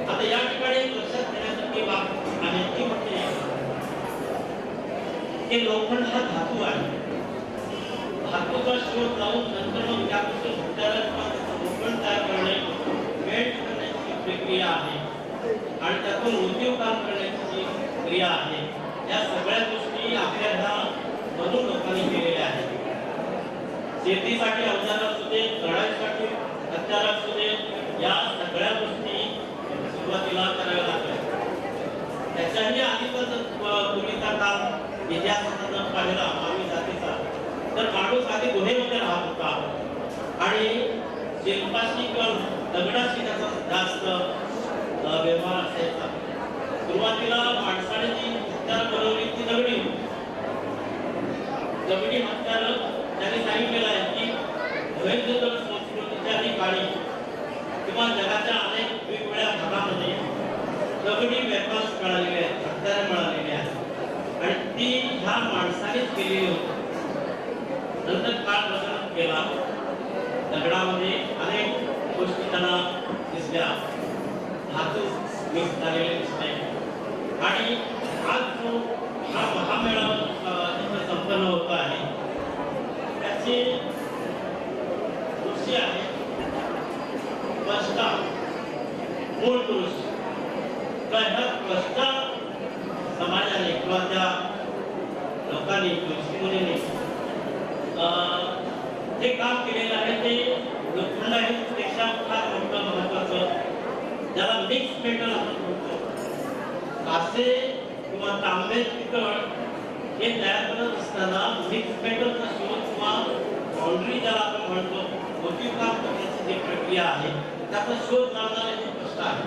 आता या ठिकाणी लक्षात घेण्यासारखी बाब आहे ती म्हणजे की लोखंड हा धातू आहे, धातूचा शोध लावून नंतर मग त्यापासून हत्यारं लोखंड तयार करणे, वेल्ड करण्याची प्रक्रिया आहे आणि त्यातून उद्योग काम करण्याची क्रिया आहे. या सगळ्या गोष्टी आपल्या ह्या म्हणून लोकांनी केलेल्या आहेत. शेतीसाठी अवजार असू दे, लढाईसाठी हत्यार असू दे, या सगळ्या गोष्टी सुरुवातीला कराव्या लागल्या. त्याच्याही आधीचा पूर्वीचा काळ इतिहासाचा जर पाहिला मानवी जातीचा, तर माणूस आधी गुन्हेमध्ये राहत होता आणि शिल्पाशी किंवा दगडाशी त्याचा जास्त व्यवहार असायचा. सुरुवातीला माणसाने जी हत्यार बनवली ती दगडी हत्यार. त्यांनी सांगितलेलं आहे की वैद्यदल संस्कृतीच्या काळी किंवा जगाच्या अनेक वेगवेगळ्या भागामध्ये दगडी वेपन्स मिळालेले आहेत, हत्यार मिळालेले आहेत आणि ती ह्या माणसानेच केलेली होती. नंतर काळ बदलत गेला, दगडामध्ये अनेक गोष्टी त्यांना दिसल्या, धातू मिक्स झालेले दिसले आणि आज जो हा महामेळावा तिथं संपन्न होत आहे त्याचे ऋषी आहे त्वष्टा, मूळ पुरुष. तर ह्या त्वष्टा समाजाने किंवा त्या लोकांनी, ऋषीमुनींनी जे काम केलेलं आहे ते लोखंडापेक्षा फार मोठं महत्वाचं, ज्याला मिक्स मेटल आपण म्हणतो, कासे किंवा तांबे पितळ हे तयार करत असताना मिक्स मेटलचा शोध किंवा बाउंड्री ज्याला आपण म्हणतो, मोठी काम करण्याची जी प्रक्रिया आहे त्याचा शोध लावणारे हे कष्ट आहे.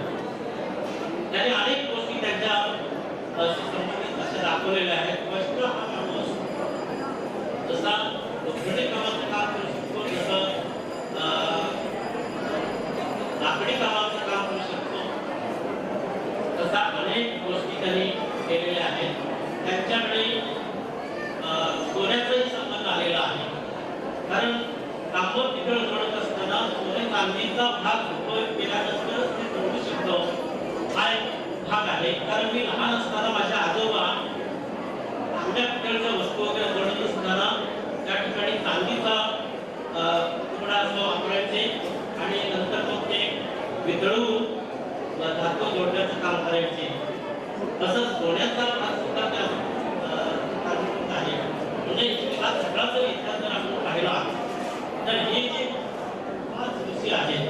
त्याने अनेक गोष्टी त्यांच्या संबंधित अशा दाखवलेल्या आहेत. कष्ट हा माणूस जसा लोखंडी कामाचं काम करू शकतो, जसं लाकडी कामाचं काम करू शकतो, तसा अनेक गोष्टी त्यांनी केलेल्या आहेत. त्यांच्याकडे सोन्याचाही संबंध आलेला आहे, कारण तांब पितळ जोडत असताना सोने चांदीचा भाग उपयोग केल्यानंतरच ते जोडू शकतो, हा एक भाग आहे. कारण मी लहान असताना माझ्या आजोबा तांब्या पितळच्या वस्तू वगैरे जोडत असताना त्या ठिकाणी चांदीचा तुकडा असं वापरायचे आणि नंतर मग ते वितळून धातू जोडण्याचं काम करायचे. तसंच सोन्याचा भाग सुद्धा त्या आहे. म्हणजे हा सगळा जर इतिहास जर आपण पाहिला तर हे जे 5 ऋषी आहेत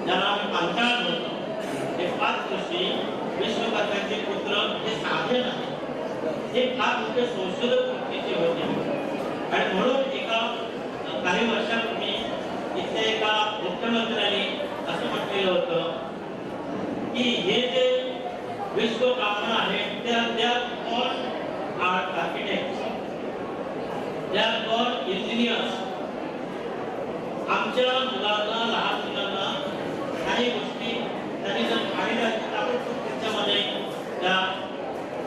ज्याला आम्ही पांचाळ म्हणतो, हे 5 ऋषी विश्वकर्म्याचे पुत्र हे साधे नाही, हे फार मोठे संशोधक वृत्तीचे होते. आणि म्हणून एका काही वर्षापूर्वी इथे एका मुख्यमंत्र्यांनी असं म्हटलेलं होतं की हे जे विश्व ब्राह्मण आहेत त्या ऑल आर्किटेक्ट, त्या ऑल इंजिनियर्स. आमच्या मुलांना, लहान मुलांना काही गोष्टी त्यांनी जर पाहिल्या तर आपण खूप त्याच्यामध्ये त्या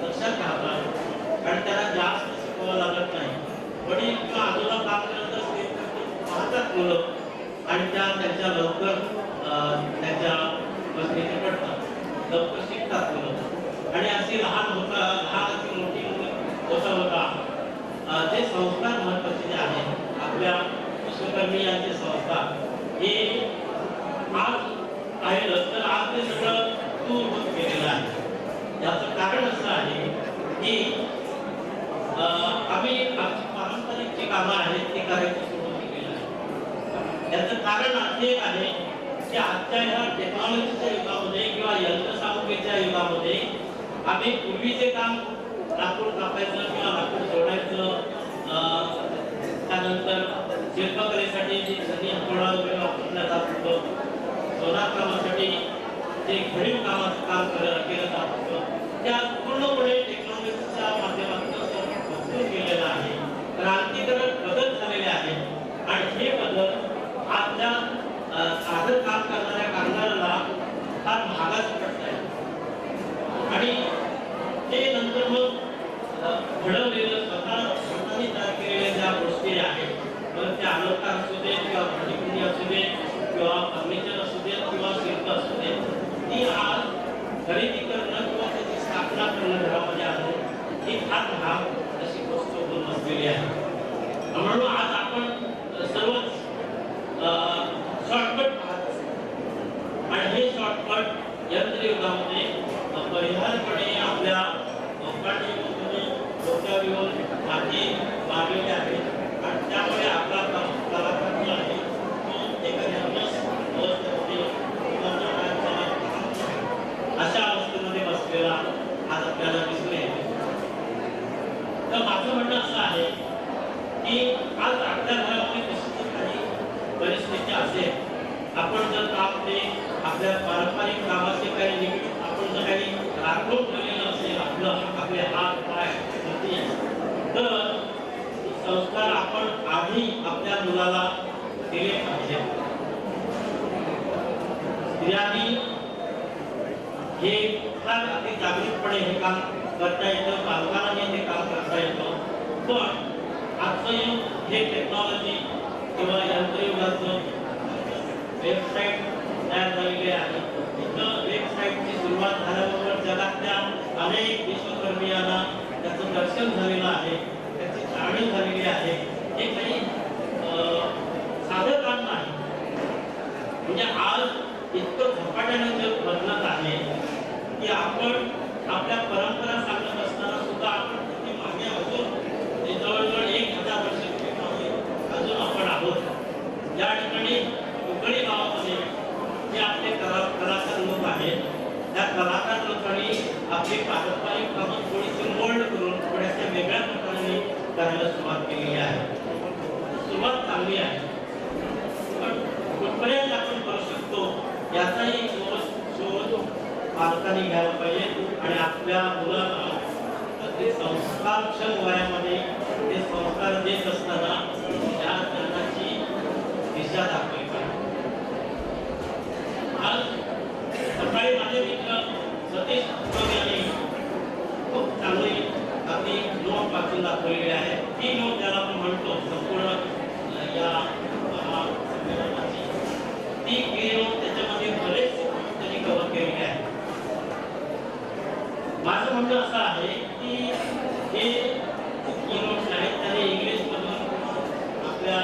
लक्षात राहतात आणि त्यांना जास्त शिकवावं लागत नाही. वडील किंवा आजोबा काम करत असतील तर पाहतात मुलं आणि त्यांच्या लवकर त्यांच्या बसणीचे पडतात, लवकर शिकतात मुलं. आणि अशी लहान अशी मोठी होता जे संस्कार महत्वाचे जे आहेत आपल्या विश्वकर्मी यांचे संस्कार हे आज पाहिलं तर आज ते सगळं दूर होत गेलेलं आहे. याचं कारण असं आहे की आम्ही आमची पारंपरिक जी कामं आहेत ती करायची सोडून दिलेली आहे. याचं कारण आणखी एक आहे की आजच्या ह्या टेक्नॉलॉजीच्या युगामध्ये किंवा यंत्रसामुग्रीच्या युगामध्ये आम्ही पूर्वीचे काम लाकूड कापायचं किंवा लाकूड जोडायचं, त्यानंतर शिल्पकलेसाठी जी सनी हातोडा वगैरे वापरला जात होतं, सोनार कामासाठी जे घडीव कामाचं काम केलं जात होतं, त्या पूर्णपणे टेक्नॉलॉजीच्या माध्यमातून केलेलं आहे. क्रांतिकारक बदल झालेले आहेत आणि हे बदल आजच्या साधं काम करणाऱ्या कामगाराला फार महागाचं पडत आहे. आणि ते नंतर मग घडवलेलं स्वतःने तयार केलेल्या ज्या गोष्टी आहेत, मग ते अलंकार असू दे किंवा भांडीकुंडी असू दे किंवा फर्निचर असू दे किंवा शिल्प असू दे, ती आज खरेदी करणं किंवा त्याची स्थापना करणं घरामध्ये आणणं ही फार महाग अशी गोष्ट होऊन बसलेली आहे. म्हणून आज आपण सर्वच शॉर्टकट पाहत असतो आणि हे शॉर्टकट यंत्रयुगामध्ये परिहारपणे आपल्या लोकांनी डोक्यावर येऊन माती मारलेली आहे आणि त्यामुळे आपला कलाकार जो आहे तो एखाद्या अशा अवस्थेमध्ये बसलेला आज आपल्याला दिसून येतो. तर माझं म्हणणं असं आहे की आज आपल्या घरामध्ये कशी काही परिस्थिती असेल, आपण जर काम ते आपल्या पारंपरिक कामाचे काही निमित्त आपण जर काही राखून ठेवलेलं असेल आपले हात पाय तर संस्कार आपण आधी आपल्या मुलाला दिले पाहिजे. स्त्रियांनी हे फार अति जागरूकपणे हे काम करता येतं, बालकांनाही हे काम करता येतं. पण आजचं हे टेक्नॉलॉजी किंवा यंत्रयुगाचं वेबसाईट तयार झालेली आहे. इथं वेबसाईटची सुरुवात झाल्याबरोबर जगातल्या अनेक विश्वकर्मियांना त्याचं दर्शन झालेलं आहे, त्याची जाणीव झालेली आहे. हे काही साधं काम नाही. म्हणजे आज इतकं झपाट्याने जग बदलत आहे की आपण आपल्या परंपरा सांगत असताना सुद्धा आपण किती मागे अजून जवळजवळ 1000 वर्ष मागे अजून आपण आहोत. या ठिकाणी उकडी गावामध्ये जे आपले कलाकार लोक आहेत त्या कलाकार लोकांनी आपली पारंपरिक कामं थोडीशी मोल्ड करून थोड्याशा वेगळ्या प्रकारे करायला सुरुवात केलेली आहे. सुरुवात चांगली आहे, पण कुठपर्यंत आपण करू शकतो याचाही शोध पालकांनी घ्यायला पाहिजे आणि आपल्या मुलांना ते संस्कारक्षम वयामध्ये ते संस्कार देत असताना त्या ज्ञानाची दिशा दाखवली पाहिजे. आज सकाळी माझे मित्र सतीश यांनी खूप चांगली आपली नोट वाचून दाखवलेली आहे. ही नोट ज्याला आपण म्हणतो संपूर्ण या संमेलनाची ती नोट त्याच्यामध्ये बरेच त्यांनी कव्हर केलेली आहे. माझं म्हणणं असं आहे की हे नोट्स आहेत त्याने इंग्लिशमधून आपल्या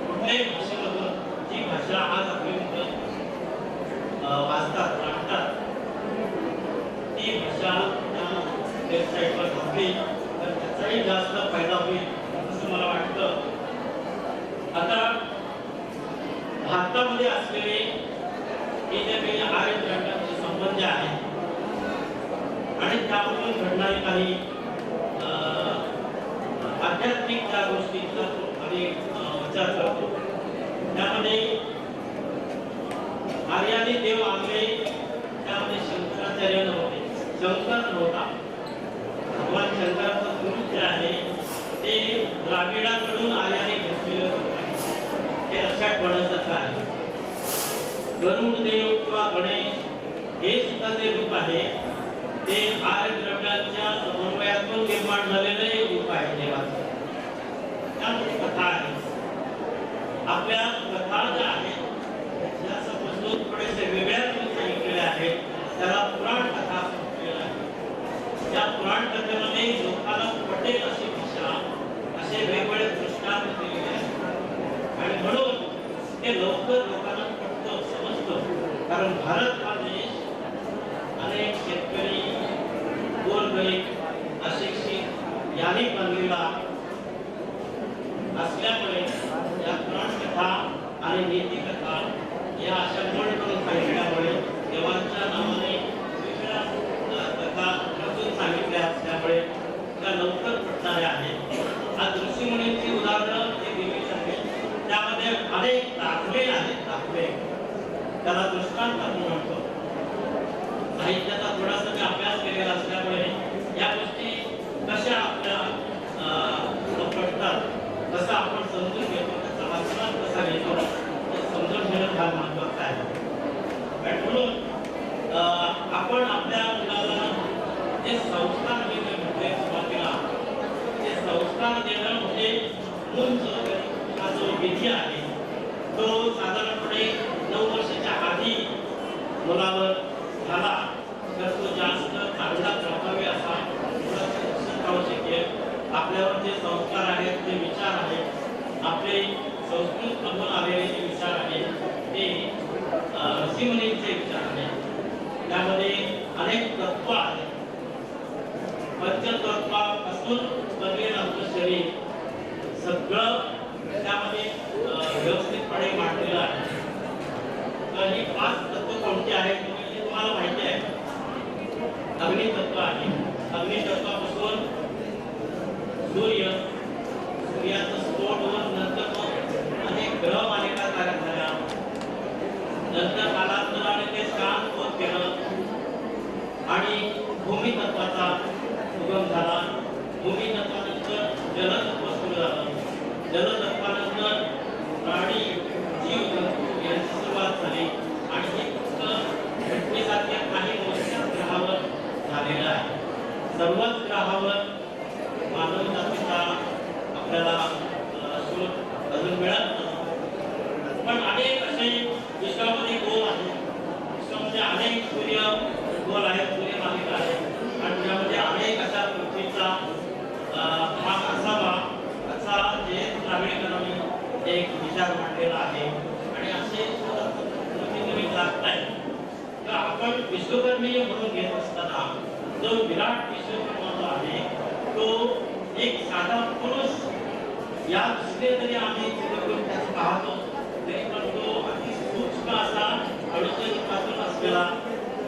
कुठल्याही भाषेमधून जी भाषा आज आपली वाचतात वाटतात ती भाषा त्या वेबसाईटवर असली तर त्याचाही जास्त फायदा होईल असं मला वाटतं. आता भारतामध्ये असलेले हे जे काही आर्य द्रव्यांचे संबंध आहेत आणि त्यामधून घडणारे काही आध्यात्मिक ज्या गोष्टींचा आम्ही विचार करतो त्यामध्ये आर्याने देव आणले त्यामध्ये शंकराचार्य नव्हते, शंकर नव्हता. भगवान शंकराचं स्वरूप जे आहे ते द्राविडाकडून आर्याने घेतलेलं हे लक्षात ठेवण्यासारखं आहे. गरुड देव किंवा गणेश हे सुद्धा जे रूप आहे ते आर्य द्रव्यांच्या समन्वयातून निर्माण झालेलं एक रूप आहे देवाचं. त्यामुळे कथा आहे. आपल्या कथा ज्या आहेत त्या समजून थोडेसे वेगळ्या सांगितलेल्या आहेत त्याला पुराण कथा सांगितलेल्या आहे. या पुराण कथेमध्ये लोकांना पटेल अशी भाषा असे वेगवेगळे दृष्टांत दिलेले आहेत आणि म्हणून ते लवकर लोकांना पटतं समजतं. कारण भारत हा देश अनेक शेतकरी गोरगरीब अशिक्षित यांनी बनलेला असल्यामुळे या पुराण कथा आणि नीती कथा या अशा मोड करून सांगितल्यामुळे देवांच्या नावाने वेगवेगळ्या कथा रचून सांगितल्या असल्यामुळे त्या लवकर पटणाऱ्या आहेत. आज ऋषीमुनींची उदाहरणं जी दिली आहेत त्यामध्ये अनेक दाखले आहेत. दाखले त्याला दृष्टांत आपण म्हणतो. साहित्याचा थोडासा मी अभ्यास केलेला असल्यामुळे या गोष्टी कशा आपल्या पटतात कसं आपण समजून घेतो त्याचा वाचनात कसा घेतो ते समजून घेणं फार महत्त्वाचं आहे. म्हणून आपण आपल्या मुलाला जे संस्कार देणे म्हणजे सुरुवातीला ते संस्कार देणं म्हणजे मूल हा जो विधी आहे तो साधारणपणे 9 वर्षाच्या आधी मुलावर झाला तर तो जास्त चांगला प्रभावी असा आवश्यक आहे. आपल्यावर जे संस्कार आहेत जे विचार आहेत आपले संस्कृत मधून आलेले जे विचार आहेत ते ऋषीमुनींचे विचार आहेत. त्यामध्ये अनेक तत्व आहेत. पंचतत्वापासून बनलेलं आपलं शरीर सगळं त्यामध्ये व्यवस्थितपणे मांडलेलं आहे. तर ही 5 तत्व कोणती आहेत म्हणजे तुम्हाला माहिती आहे. अग्नितत्व आहे. अग्नितत्वापासून सूर्य, सूर्याचा स्फोट होऊन नंतर अनेक ग्रह मालिका तयार झाल्या. नंतर कालांतराने ते शांत होत गेलं आणि भूमितत्वाचा उगम झाला. भूमितत्वानंतर जलतत्व सुरू झालं. जलतत्वानंतर प्राणी जीव जंतू यांची सुरुवात झाली आणि हे फक्त घटनेसारख्या काही मोजक्या ग्रहावर झालेलं आहे. सर्वच ग्रहावर मानव जातीचा आपल्याला शोध अजून मिळत नाही. पण अनेक असे विश्वामध्ये गोल आहेत. विश्वामध्ये अनेक सूर्य गोल आहेत, सूर्यमालिका आहेत आणि त्यामध्ये अनेक अशा पृथ्वीचा भाग असावा असा जे द्राविडकरांनी एक विचार मांडलेला आहे आणि असे तुम्ही जात नाही. तर आपण विश्वकर्मीय म्हणून घेत असताना जो विराट विश्वकर्मा जो आहे तो एक साधा पुरुष या दृष्टीने जरी आम्ही चित्रकून त्याचं पाहतो तरी पण तो अति सूक्ष्म असा अडचणीपासून असलेला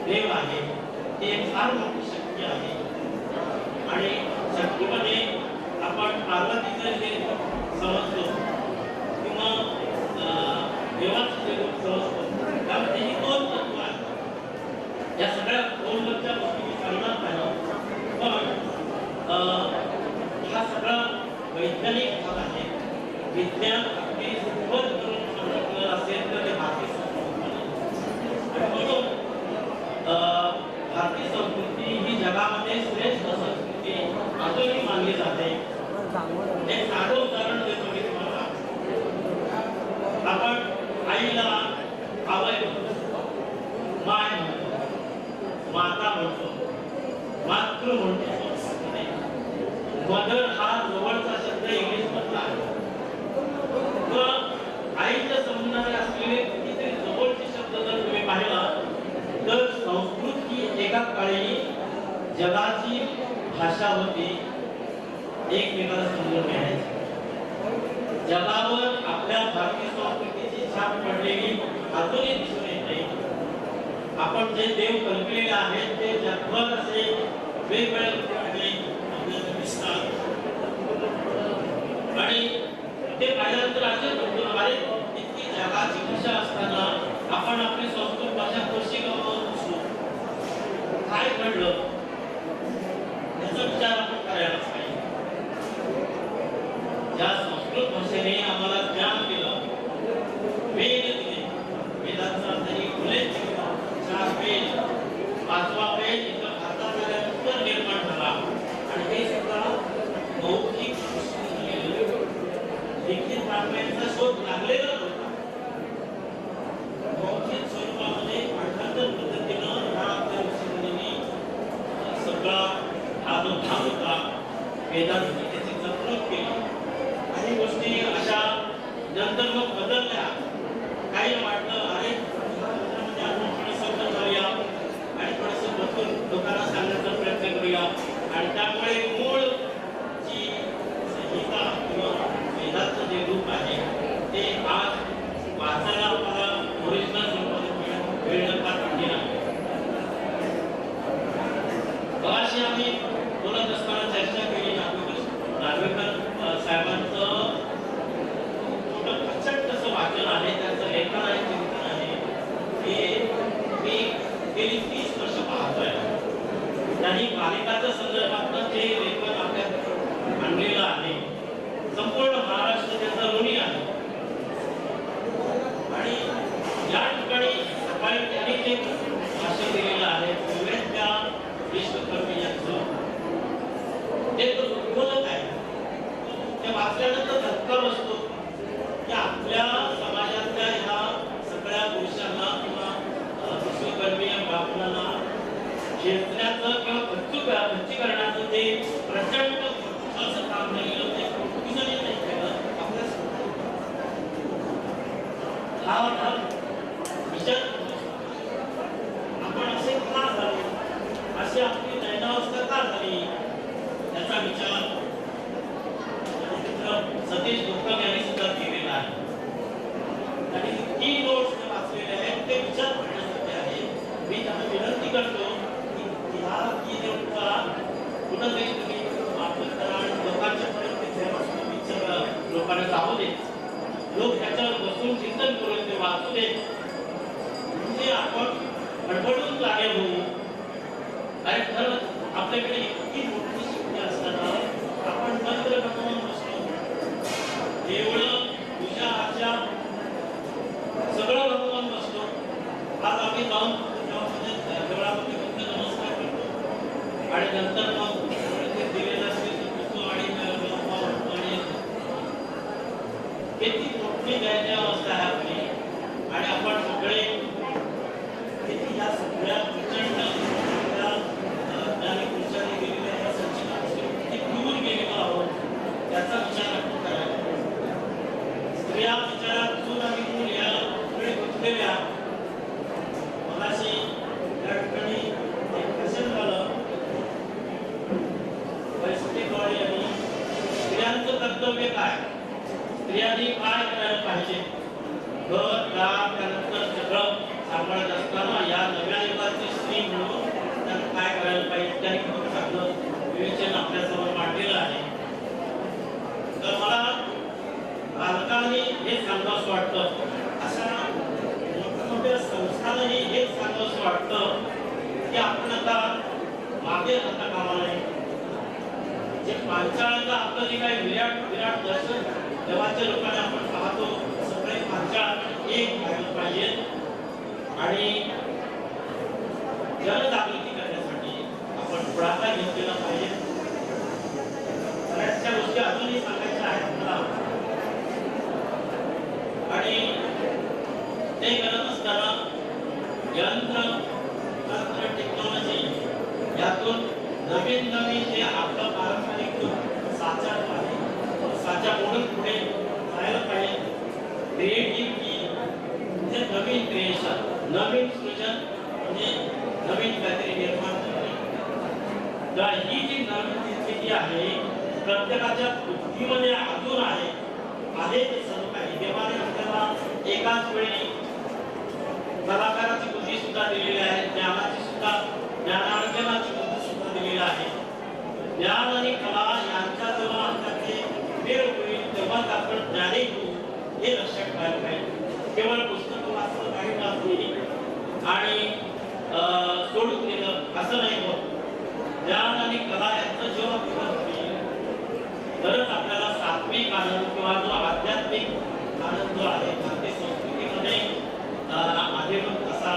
देव आहे. ते एक फार मोठी शक्ती आहे आणि शक्तीमध्ये आपण पार्वतीचं जे समजतो किंवा देवाचं जे रूप समजतो त्यामध्ये ही 2 तत्व आहेत. या सगळ्या 2 वरच्या गोष्टी मी सांगणार नाही पण हा सगळा वैज्ञानिक भाग आहे. विज्ञान अगदी सुखद करून सांगितलं असेल तर ते भारतीय संस्कृती आणि म्हणून भारतीय संस्कृती ही जगामध्ये श्रेष्ठ संस्कृती अजूनही मानली जाते. एक साधं उदाहरण देतो मी तुम्हाला. आपण आईला आवय म्हणतो, माय म्हणतो, माता म्हणतो, मातृ म्हणतो. मदर हा जवळचा शब्द इंग्लिश मधला आहे. आईच्या संबंधाने असलेले कितीतरी जवळचे शब्द जर तुम्ही पाहिला जगाची भाषा होती एकमेकाला समजून घेण्याची. जगावर आपल्या भारतीय संस्कृतीची छाप पडलेली अजूनही दिसून येते. आपण जे देव कल्पलेले आहेत ते जगभर असे वेगवेगळ्या रूपाने आपल्याला दिसतात. आणि ते पाहिल्यानंतर असे म्हणतो, अरे इतकी जगाची भाषा असताना आपण आपली संस्कृत भाषा कशी गमावून बसलो, काय घडलं याचा विचार आपण करायलाच पाहिजे. ज्या संस्कृत भाषेने आम्हाला ज्ञान दिलं, वेद दिले, वेदांचा तरी उल्लेख केला, 4 वेद, 5वा वेद इथं भारतात आल्यानंतर निर्माण झाला. आणि हे सुद्धा मौखिक लिखित प्राण्यांचा शोध लागलेला होता. मौखिक स्वरूपामध्ये पाठांतर पद्धतीनं ह्या ऋषीमुनींनी सगळा हा जो भाग होता वेदांची त्याची जपणूक केली. काही गोष्टी अशा नंतर मग बदलल्या. काही वाटलं अरे म्हणजे आपण थोडंसं बदलूया आणि थोडंसं बदलून लोकांना सांगण्याचा प्रयत्न करूया. आणि त्यामुळे मूळ जी संहिता किंवा वेदाचं जे रूप आहे ते आज वाचायला आपल्याला ओरिजिनल रूपामध्ये मिळणं फार कठीण आहे. अशी आम्ही बोलत असताना चर्चा केली. नार्वेकर साहेबांचं मोठं प्रचंड असं वाचन आहे, त्यांचं लेखन आहे, चिंतन आहे, हे मी गेली 30 वर्ष पाहतोय. त्यांनी बालिकाच्या संदर्भातलं जे लेखन आपल्यात आणलेलं आहे संपूर्ण महाराष्ट्र त्याचा ऋणी आहे. आणि या ठिकाणी सकाळी त्यांनी जे भाषण दिलेलं आहे त्या विश्वकर्मी यांचं ते तर उद्बोधक आहे. ते वाचल्यानंतर धक्का बसतो की आपल्या समाजातल्या ह्या सगळ्या पुरुषांना किंवा विश्वकर्मी ब्राह्मणांना खेचण्याचं किंवा खच्चीकरणाचं ते प्रचंड असं काम नाही केलं, ते कुणीतरी नाही केलं. आपल्या हा विचार आपण असे का झाले, अशी आपली नयनावस्था का झाली याचा विचार सतीश गुप्ता यांनी सुद्धा केलेला आहे. आणि 3 नोट्स वाचलेले आहेत ते विचार करण्यासाठी आहे. मी त्यांना विनंती करतो की ह्या 3 नोटचा कुठंतरी तुम्ही वापर करा आणि लोकांच्या पर्यंत लोकांना जाऊ दे. लोक त्याच्यावर बसून चिंतन करून ते वाचू दे. म्हणजे आपण खडबडून जागे होऊ. आणि खरंच आपल्याकडे इतकी मोठी शक्ती असताना आपण मंत्र बनवून बसलो. एवढं पूजा अर्चा सगळं बनवून बसलो. आज आम्ही जाऊन देवळामध्ये फक्त नमस्कार करतो आणि नंतर मग ते दिलेलं असते पुसतो आणि किती मोठी दैन्य अवस्था आहे आपली. आणि आपण सगळे किती या सगळ्या प्रचंड ज्ञानी पुरुषांनी गेलेल्या या संचितापासून किती दूर गेलेलो आहोत त्याचा विचार आपण करायला. स्त्रिया विचारातून आम्ही दूर या वेळ गुंतलेल्या. मगाशी त्या ठिकाणी एक भाषण झालं वैष्णवीवाडी आणि स्त्रियांचं कर्तव्य काय, स्त्रियांनी काय करायला पाहिजे. घर दार त्यानंतर सगळं सांभाळत असताना या नव्या युगाची स्त्री म्हणून त्यांना काय करायला पाहिजे त्यांनी खूप चांगलं विवेचन आपल्यासमोर मांडलेलं आहे. तर मला बालकांनी हे सांगावंसं वाटतं, अशा मोठ्या संस्थांनी हेच सांगावंसं वाटतं की आपण आता मागे राहता कामा नये. जे पांचाळाचं आपलं जे काही विराट दर्शन देवाच्या लोकांना आपण पाहतो सगळे पांचाळ एक व्हायला पाहिजे. आणि जनजागृती करण्यासाठी आपण पुढाकार घेतलेला पाहिजे. बऱ्याचशा गोष्टी अजूनही सांगायच्या आहेत मला. आणि ते करत असताना यंत्र टेक्नॉलॉजी यातून नवीन जे आपलं पारंपरिक साचा आहे साचा मोडून पुढे जायला पाहिजे. क्रिएटिव्हिटी म्हणजे नवीन क्रिएशन, नवीन सृजन म्हणजे नवीन काहीतरी निर्माण करणे. तर ही जी नवीन स्थिती आहे प्रत्येकाच्या बुद्धीमध्ये अजून आहे ते सर्व काही देवाने आपल्याला एकाच वेळी कलाकाराची बुद्धी सुद्धा दिलेली आहे, ज्ञानाची सुद्धा ज्ञानार्जनाची बुद्धी सुद्धा दिलेली आहे. ज्ञान आणि कला यांचा जेव्हा आपल्याकडे मेळ होईल तेव्हाच आपण ज्ञानी होऊ हे लक्षात ठेवायला पाहिजे. केवळ पुस्तक वाचलं काही नाही आणि सोडून दिलं असं नाही होत. ज्ञान आणि कला यांचं जेव्हा विकास होईल तरच आपल्याला सात्विक आनंद किंवा जो आध्यात्मिक आनंद जो आहे भारतीय संस्कृतीमध्ये आधीभूत असा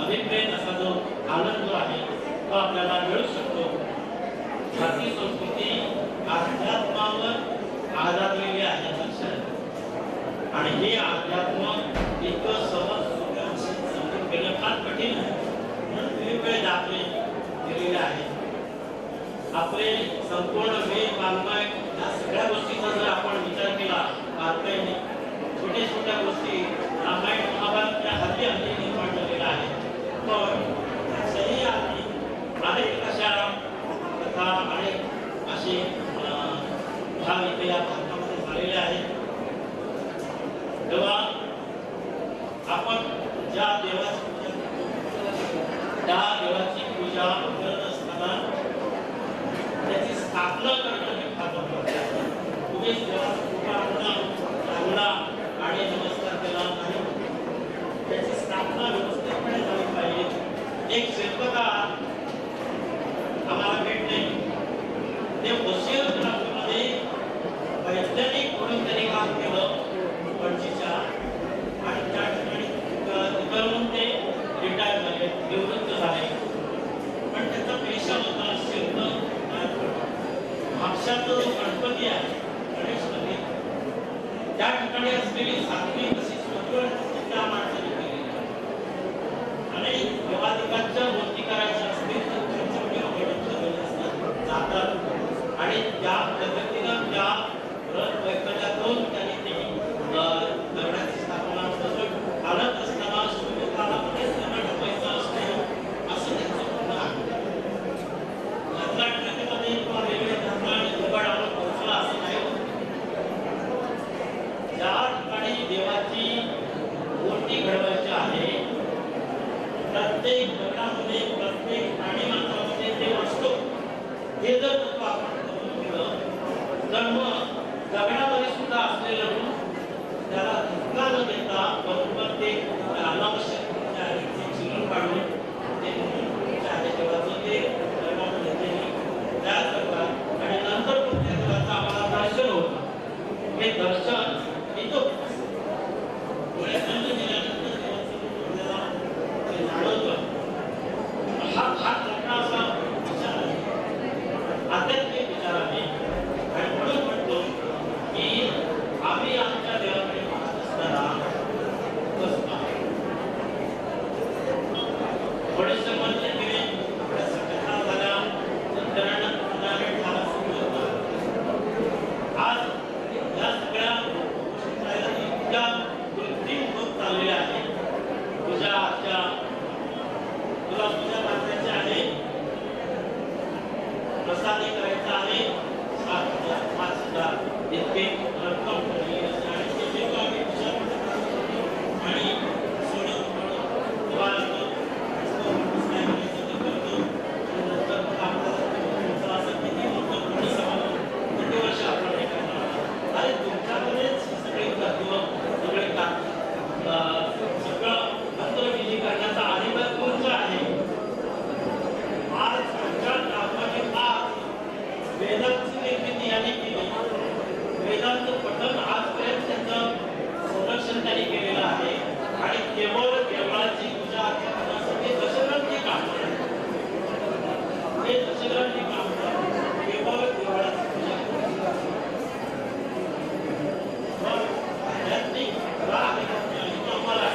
अभिप्रेत असा जो आनंद जो आहे तो आपल्याला मिळू शकतो. भारतीय संस्कृती अध्यात्मावर आधारलेली आहे आणि हे अध्यात्म इतकं सहज समजून घेणं फार कठीण आहे. म्हणून वेगवेगळे दाखले दिलेले आहेत. आपले संपूर्ण वेद वाङ्मय या सगळ्या गोष्टीचा जर आपण विचार केला बारकाईने छोट्या छोट्या गोष्टी रामायण महाभारत या हल्ली निर्माण झालेल्या आहेत. पण त्याच्याही आधी अनेक अशा कथा अनेक असे भाग इथे या भारतामध्ये झालेले आहेत. तेव्हा आपण ज्या देवाची त्या देवाची पूजा करत असताना त्याची स्थापना करणं हे फार महत्त्वाचं आहे. तुम्ही देवाचा पूजा आणला आणि नमस्कार केला नाही, त्याची स्थापना व्यवस्थितपणे झाली पाहिजे. एक शिल्पकार आम्हाला भेटले, ते वशीर ग्राममध्ये वैज्ञानिक म्हणून त्यांनी काम केलं पणजीच्या आणि त्या ठिकाणी करून ते रिटायर झाले, निवृत्त झाले. पण त्याचा पेशा होता शिल्प. हापशाचा जो गणपती आहे गणेश मंदिर त्या ठिकाणी असलेली सात्विक अशी स्वतः त्या माणसाने केली आणि देवादिकांच्या मूर्ती करायच्या असतील तर त्यांच्याकडे जातात आणि त्या पद्धतीनं त्या व्रत वैकल्यातून त्यांनी ते दगडाची स्थापना करून आणत असताना सूर्यकालामध्ये त्यांना ढकलायचं असतो असं त्यांचं म्हणणं आहे. कर्नाटकामध्ये किंवा वेगवेगळे धर्म आणि दुर्गाडावर पोहोचला असं नाही होत. ज्या ठिकाणी देवाची मूर्ती घडवायची आहे प्रत्येक दगडामध्ये प्रत्येक प्राणी मात्रामध्ये देव असतो हे जर तत्व आपण करून केलं तर मग दगडामध्ये सुद्धा असलेलं रूप त्याला धक्का न देता बरोबर ते अनावश्यक चिरून काढून ते देवाचं ते दगडामध्ये तयार करतात आणि नंतर त्या देवाचं आम्हाला दर्शन होतं. हे दर्शन येतो जाणवतं. हा घटना असा विचार आहे, आध्यात्मिक विचार आहे आणि म्हणून म्हणतो की आम्ही आमच्या देवाकडे पाहत असताना थोडेसे म्हणले गेले कथा झाल्या नंतर आज या सगळ्या इतक्या कृत्रिम होत चाललेल्या आहे. पूजा अर्चा तुला पूजा करायची आहे, प्रसादी करायचा आहे, 7,000 5,000 इतके रक्कम ठरलेली असते आणि ते जेव्हा आम्ही पूजा आणि सोडून वेदांचं पठण आजपर्यंत त्यांचं संरक्षण त्यांनी केलेलं आहे आणि केवळ देवळाची पूजा करण्यासाठी दशग्रंथी काम हे दशग्रंथी काम केवळ देवळाची पूजा आध्यात्मिक खरा आम्हाला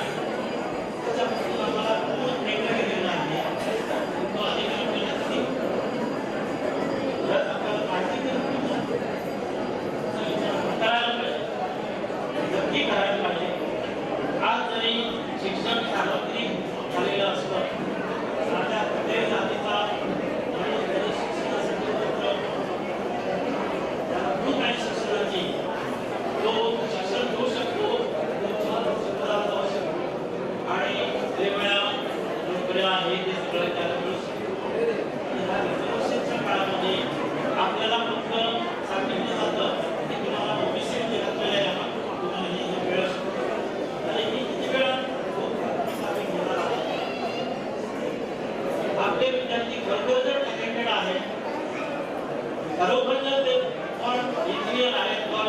त्याच्यापासून आम्हाला पूर्ण निर्णय घेतलेला आहे. तो अधिकार आपल्याला आपल्याला काळजी खरोखर जर ते कोण इंजिनियर आहेत कोण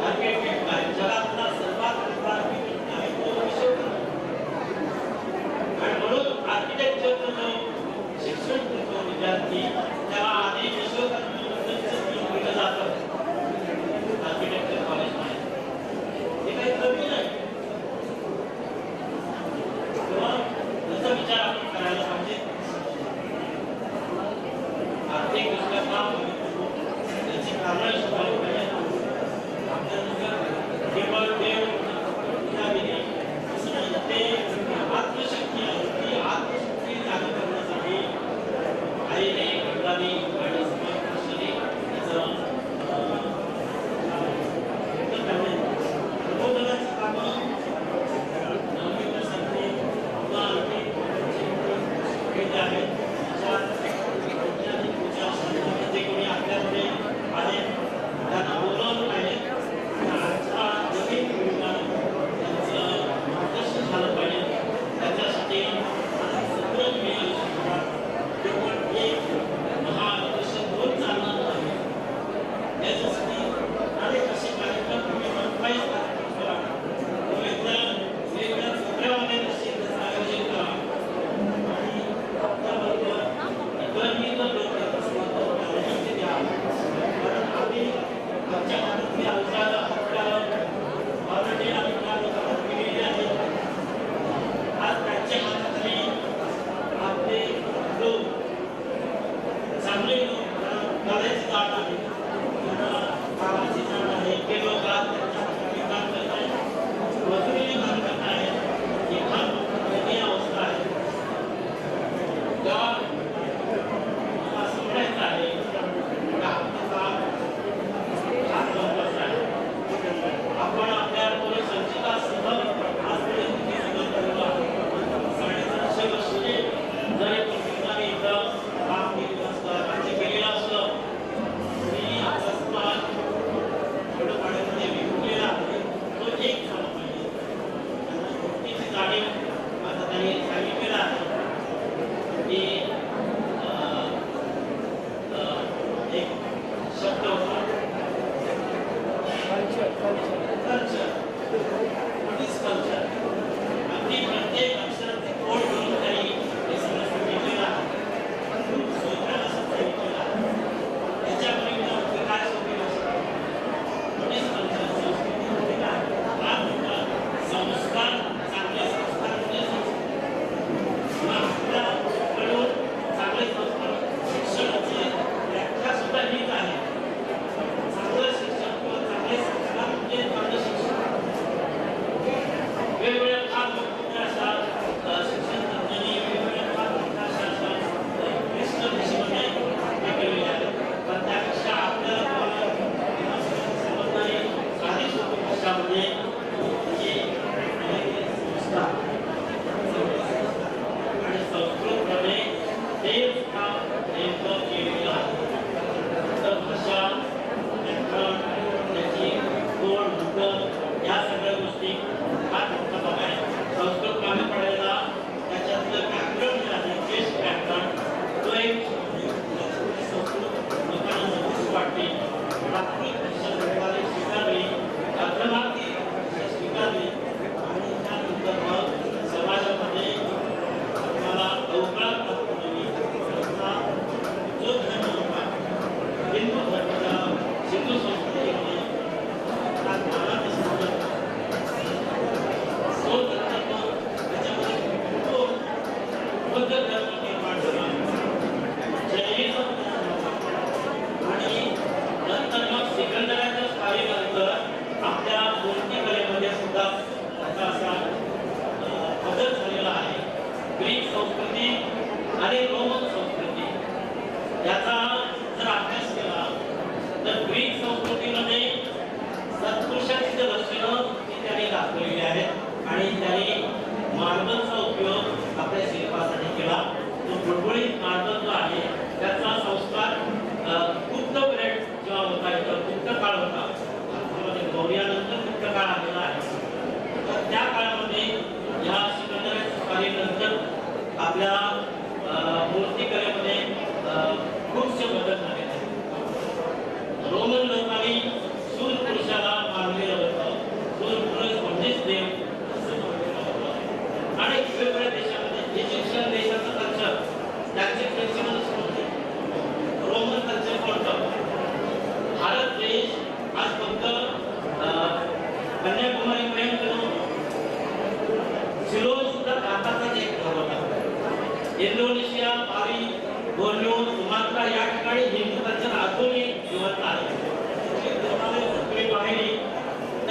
आर्किटेक्ट आहेत जगातला सर्वात मोठा आर्किटेक्ट आहे तो विश्वकर्मा आणि म्हणून आर्किटेक्चरचं जो शिक्षण घेतो विद्यार्थी त्याला आधी विश्वकर्म्याबद्दलचं ज्ञान दिलं जातं आर्किटेक्चर कॉलेजमध्ये हे काही कमी नाही तेव्हा त्याचा विचार आपण करायला पाहिजे आर्थिक दृष्ट्या त्याची कारणं शोधायला पाहिजे केवळ देव त्यावेळी असं ते आत्मशक्ती आहे ती आत्मशक्ती जागी करण्यासाठी आईने वडिलांनी आणि समाजशास्त्राने त्याचं प्रबोधनाची कामं नवविकासासाठी पुन्हा आणखी हे जे आहेत जे कोणी आपल्यामध्ये आहेत त्यांना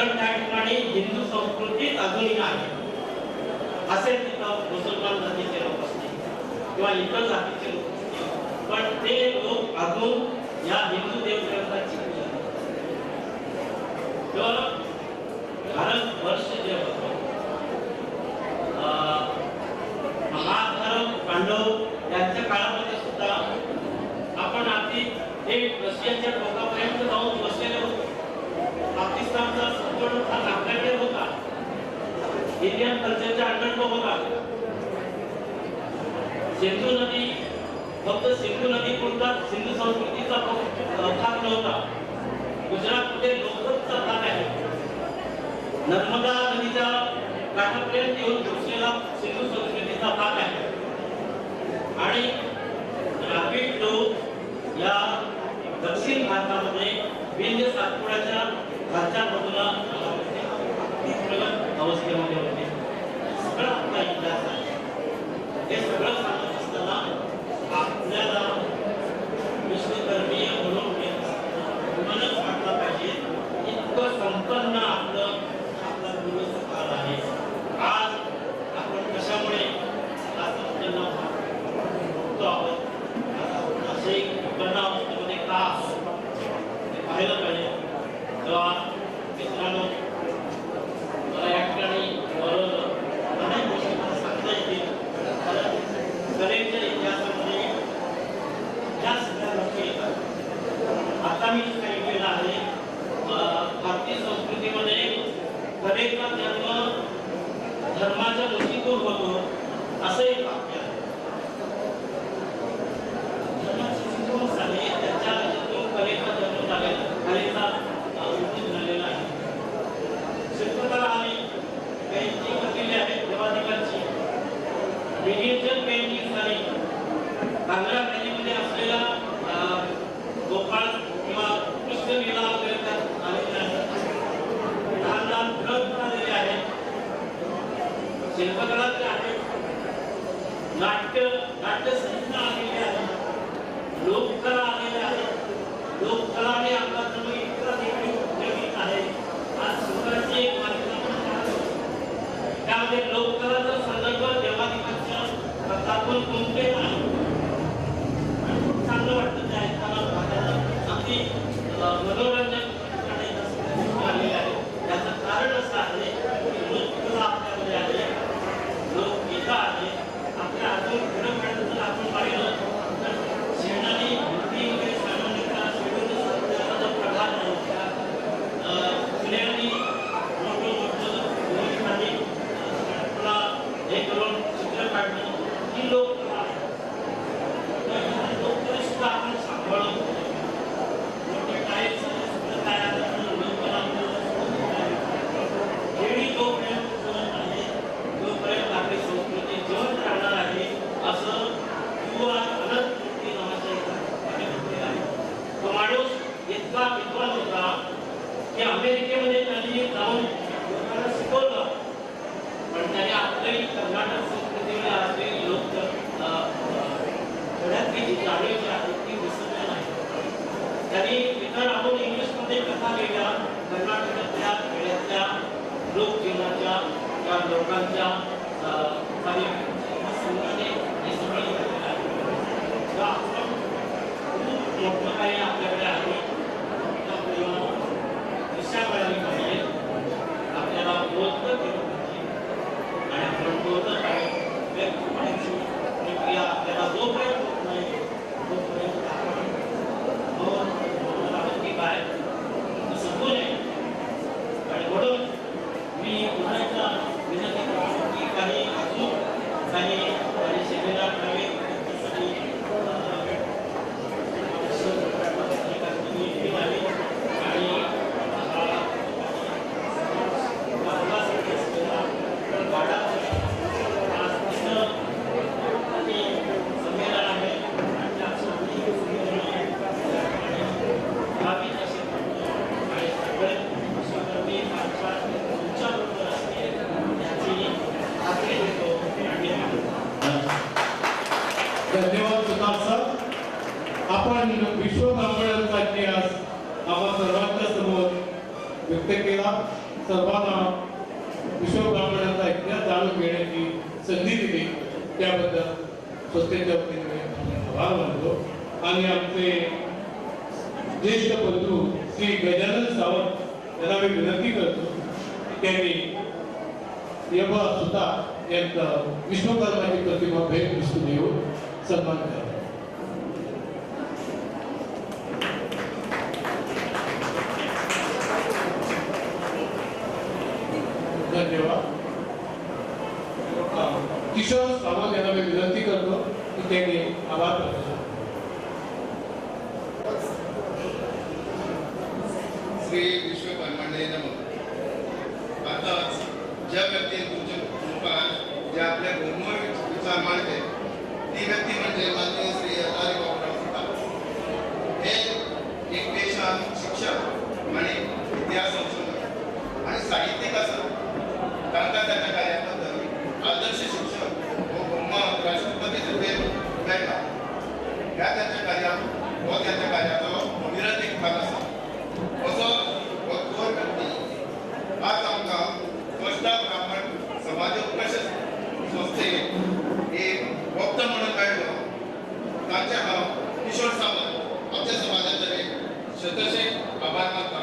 तर त्या ठिकाणी हिंदू संस्कृतीच अजूनही आहे. असे तिथं मुसलमान जातीचे लोक असतील किंवा इतर जातीचे लोक असतील, पण ते लोक अजून या हिंदू देवदेवतांची पूजा करतात. तर भारतवर्ष जे होतं, महाभारत पांडव यांच्या काळामध्ये सुद्धा आपण अगदी एक रशियाच्या टोकापर्यंत जाऊन बसलेले होतो. पाकिस्तानचा संपूर्ण भाग आपल्याकडे होता, इंडियन कल्चरच्या अंडर तो होता. सिंधू नदी फक्त सिंधू नदी पुरता सिंधू संस्कृतीचा भाग नव्हता. गुजरातमध्ये लोकतचा भाग आहे. नर्मदा नदीच्या काठापर्यंत येऊन पोहोचलेला सिंधू संस्कृतीचा भाग आहे. आणि द्राविड लोक या दक्षिण भारतामध्ये विंध्य सातपुड्याच्या खालच्या बाजूला प्रगत अवस्थेमध्ये होते. सगळं आपला इतिहास आहे. हे सगळं सांगत असताना आपल्याला विश्वधर्मीय म्हणून मनच वाटलं पाहिजे. इतकं संपन्न आपला गुरुस्थान आहे. आज आपण कशामुळे त्यांना बघतो आहोत, असे अवस्थेमध्ये का हे पाहिलं पाहिजे. तेव्हा मित्रांनो, मला या ठिकाणी अनेक गोष्टी मला सांगता येतील. कलेच्या इतिहासामध्ये या सगळ्या गोष्टी येतात. आता मी सांगितलेलं आहे, भारतीय संस्कृतीमध्ये कलेचा जन्म धर्माच्या मुठीतून होतो असं एक वाक्य आहे. धर्माची शिकवण झाली, त्याच्या कलेचा जन्म झालेला, कलेचा उद्भव झालेला आहे. शिल्पकला आणि पेंटिंग केलेली आहे देवादिकांची. मिनिएचर पेंटिंग झाली. कांगरा वॅलीमध्ये असलेला गोपाळ किंवा कृष्णलीला वगैरे त्यात आलेले आहे. लहान लहान फुलं बनवलेले आहेत. शिल्पकला जे आहे, नाट्यसंगीत आलेले आहे, लोककला आलेले आहे. लोककलाने आपला जन्म इतका देखील उपयोगित आहे. आज सुंदरची एक मालिका त्यामध्ये लोककलाचा संदर्भ देवादिकांच्या प्रतापण कोणते आहे. खूप चांगलं वाटतं ते ऐकताना, पाहताना. अगदी मनोरंजन आलेले आहे. त्याचं कारण असं आहे की लोककला आपल्यामध्ये आहे, लोकगीता आहे. आपल्या अजून पुढे जर आपण पाहिलं तर शेणाने हिंदी वगैरे सामान्यतः शेवटचा जो प्रकार नव्हता, पुण्याने मोठं हे करून चित्र काढणं ही लोककला आहे. लोककला सुद्धा आपण सांभाळून मोठे टाईप्स तयार लोककला खेळी जोपर्यंत जीवन आहे तोपर्यंत आपली संस्कृती जिवंत राहणार आहे, असं युवा अनंत नावाच्या आहे. तो माणूस इतका विद्वान होता की अमेरिकेमध्ये त्यांनी जाऊन लोकांना शिकवलं, पण त्याने आपली कर्नाटक संस्कृतीमध्ये असलेली लोक खेड्यातली जी जाणीव जी आहे ती विसरली नाही. त्यांनी इतर राहून इंग्लिशमध्ये कथा लिहिल्या. कर्नाटकातल्या खेड्यातल्या लोकजीवनाच्या त्या लोकांच्या काही संघाने हे सगळं लिहिलेलं आहे. आपण खूप मोठं काही आपल्याकडे आहे. दिशा मिळाली पाहिजे, आपल्याला बोलतं केलं पाहिजे आणि आपण बोलत आहे व्यक्त होण्याची प्रक्रिया आपल्याला जोपर्यंत होत नाही तोपर्यंत आपण की काय संपू नये. आणि म्हणून मी पुन्हा एकदा विनंती करतो की काही अजून काही सेमिनार करावे त्यासाठी धन्यवाद सुतार सर. आपण विश्व ब्राह्मणांचा इतिहास आपण सर्वांच्या समोर व्यक्त केला. सर्वांना विश्वब्राह्मणाचा इतिहास जाणून घेण्याची संधी दिली त्याबद्दल संस्थेच्या वतीने आभार मानतो आणि आमचे ज्येष्ठ बंधू श्री गजानन सावंत यांना मी विनंती करतो की त्यांनी यबा सुता यांचा विश्वकर्माची प्रतिमा भेट वस्तू देऊन सन्मान करा. धन्यवाद. किशोर सावंत यांना मी विनंती करतो की त्यांनी आभार प्रकट श्री विश्वकर्मांडे नमः. आता ज्या व्यक्ती तुमच्या मुखात जे आपल्या भौम विचार मांडते ती व्यक्ती म्हणजे माननीय श्री हजारी बाबूराव सुतार. हे एक पेशान शिक्षक आणि इतिहास संशोधक आणि साहित्यिक असतात. कारण का त्याच्या कार्याबद्दल आदर्श शिक्षक व भौम राष्ट्रपती उभ्यायला ह्या त्यांच्या कार्यात व त्यांच्या कार्याचा अविरत एक भाग असा असो थोर व्यक्ती आज आमकां फर्स्ट ब्राह्मण समाज उपक्रम संस्थेक एक वक्ता म्हणून मेळ्ळो. तांचे हांव किशोर सावंत आमच्या समाजाचे शतशे आभार मानता.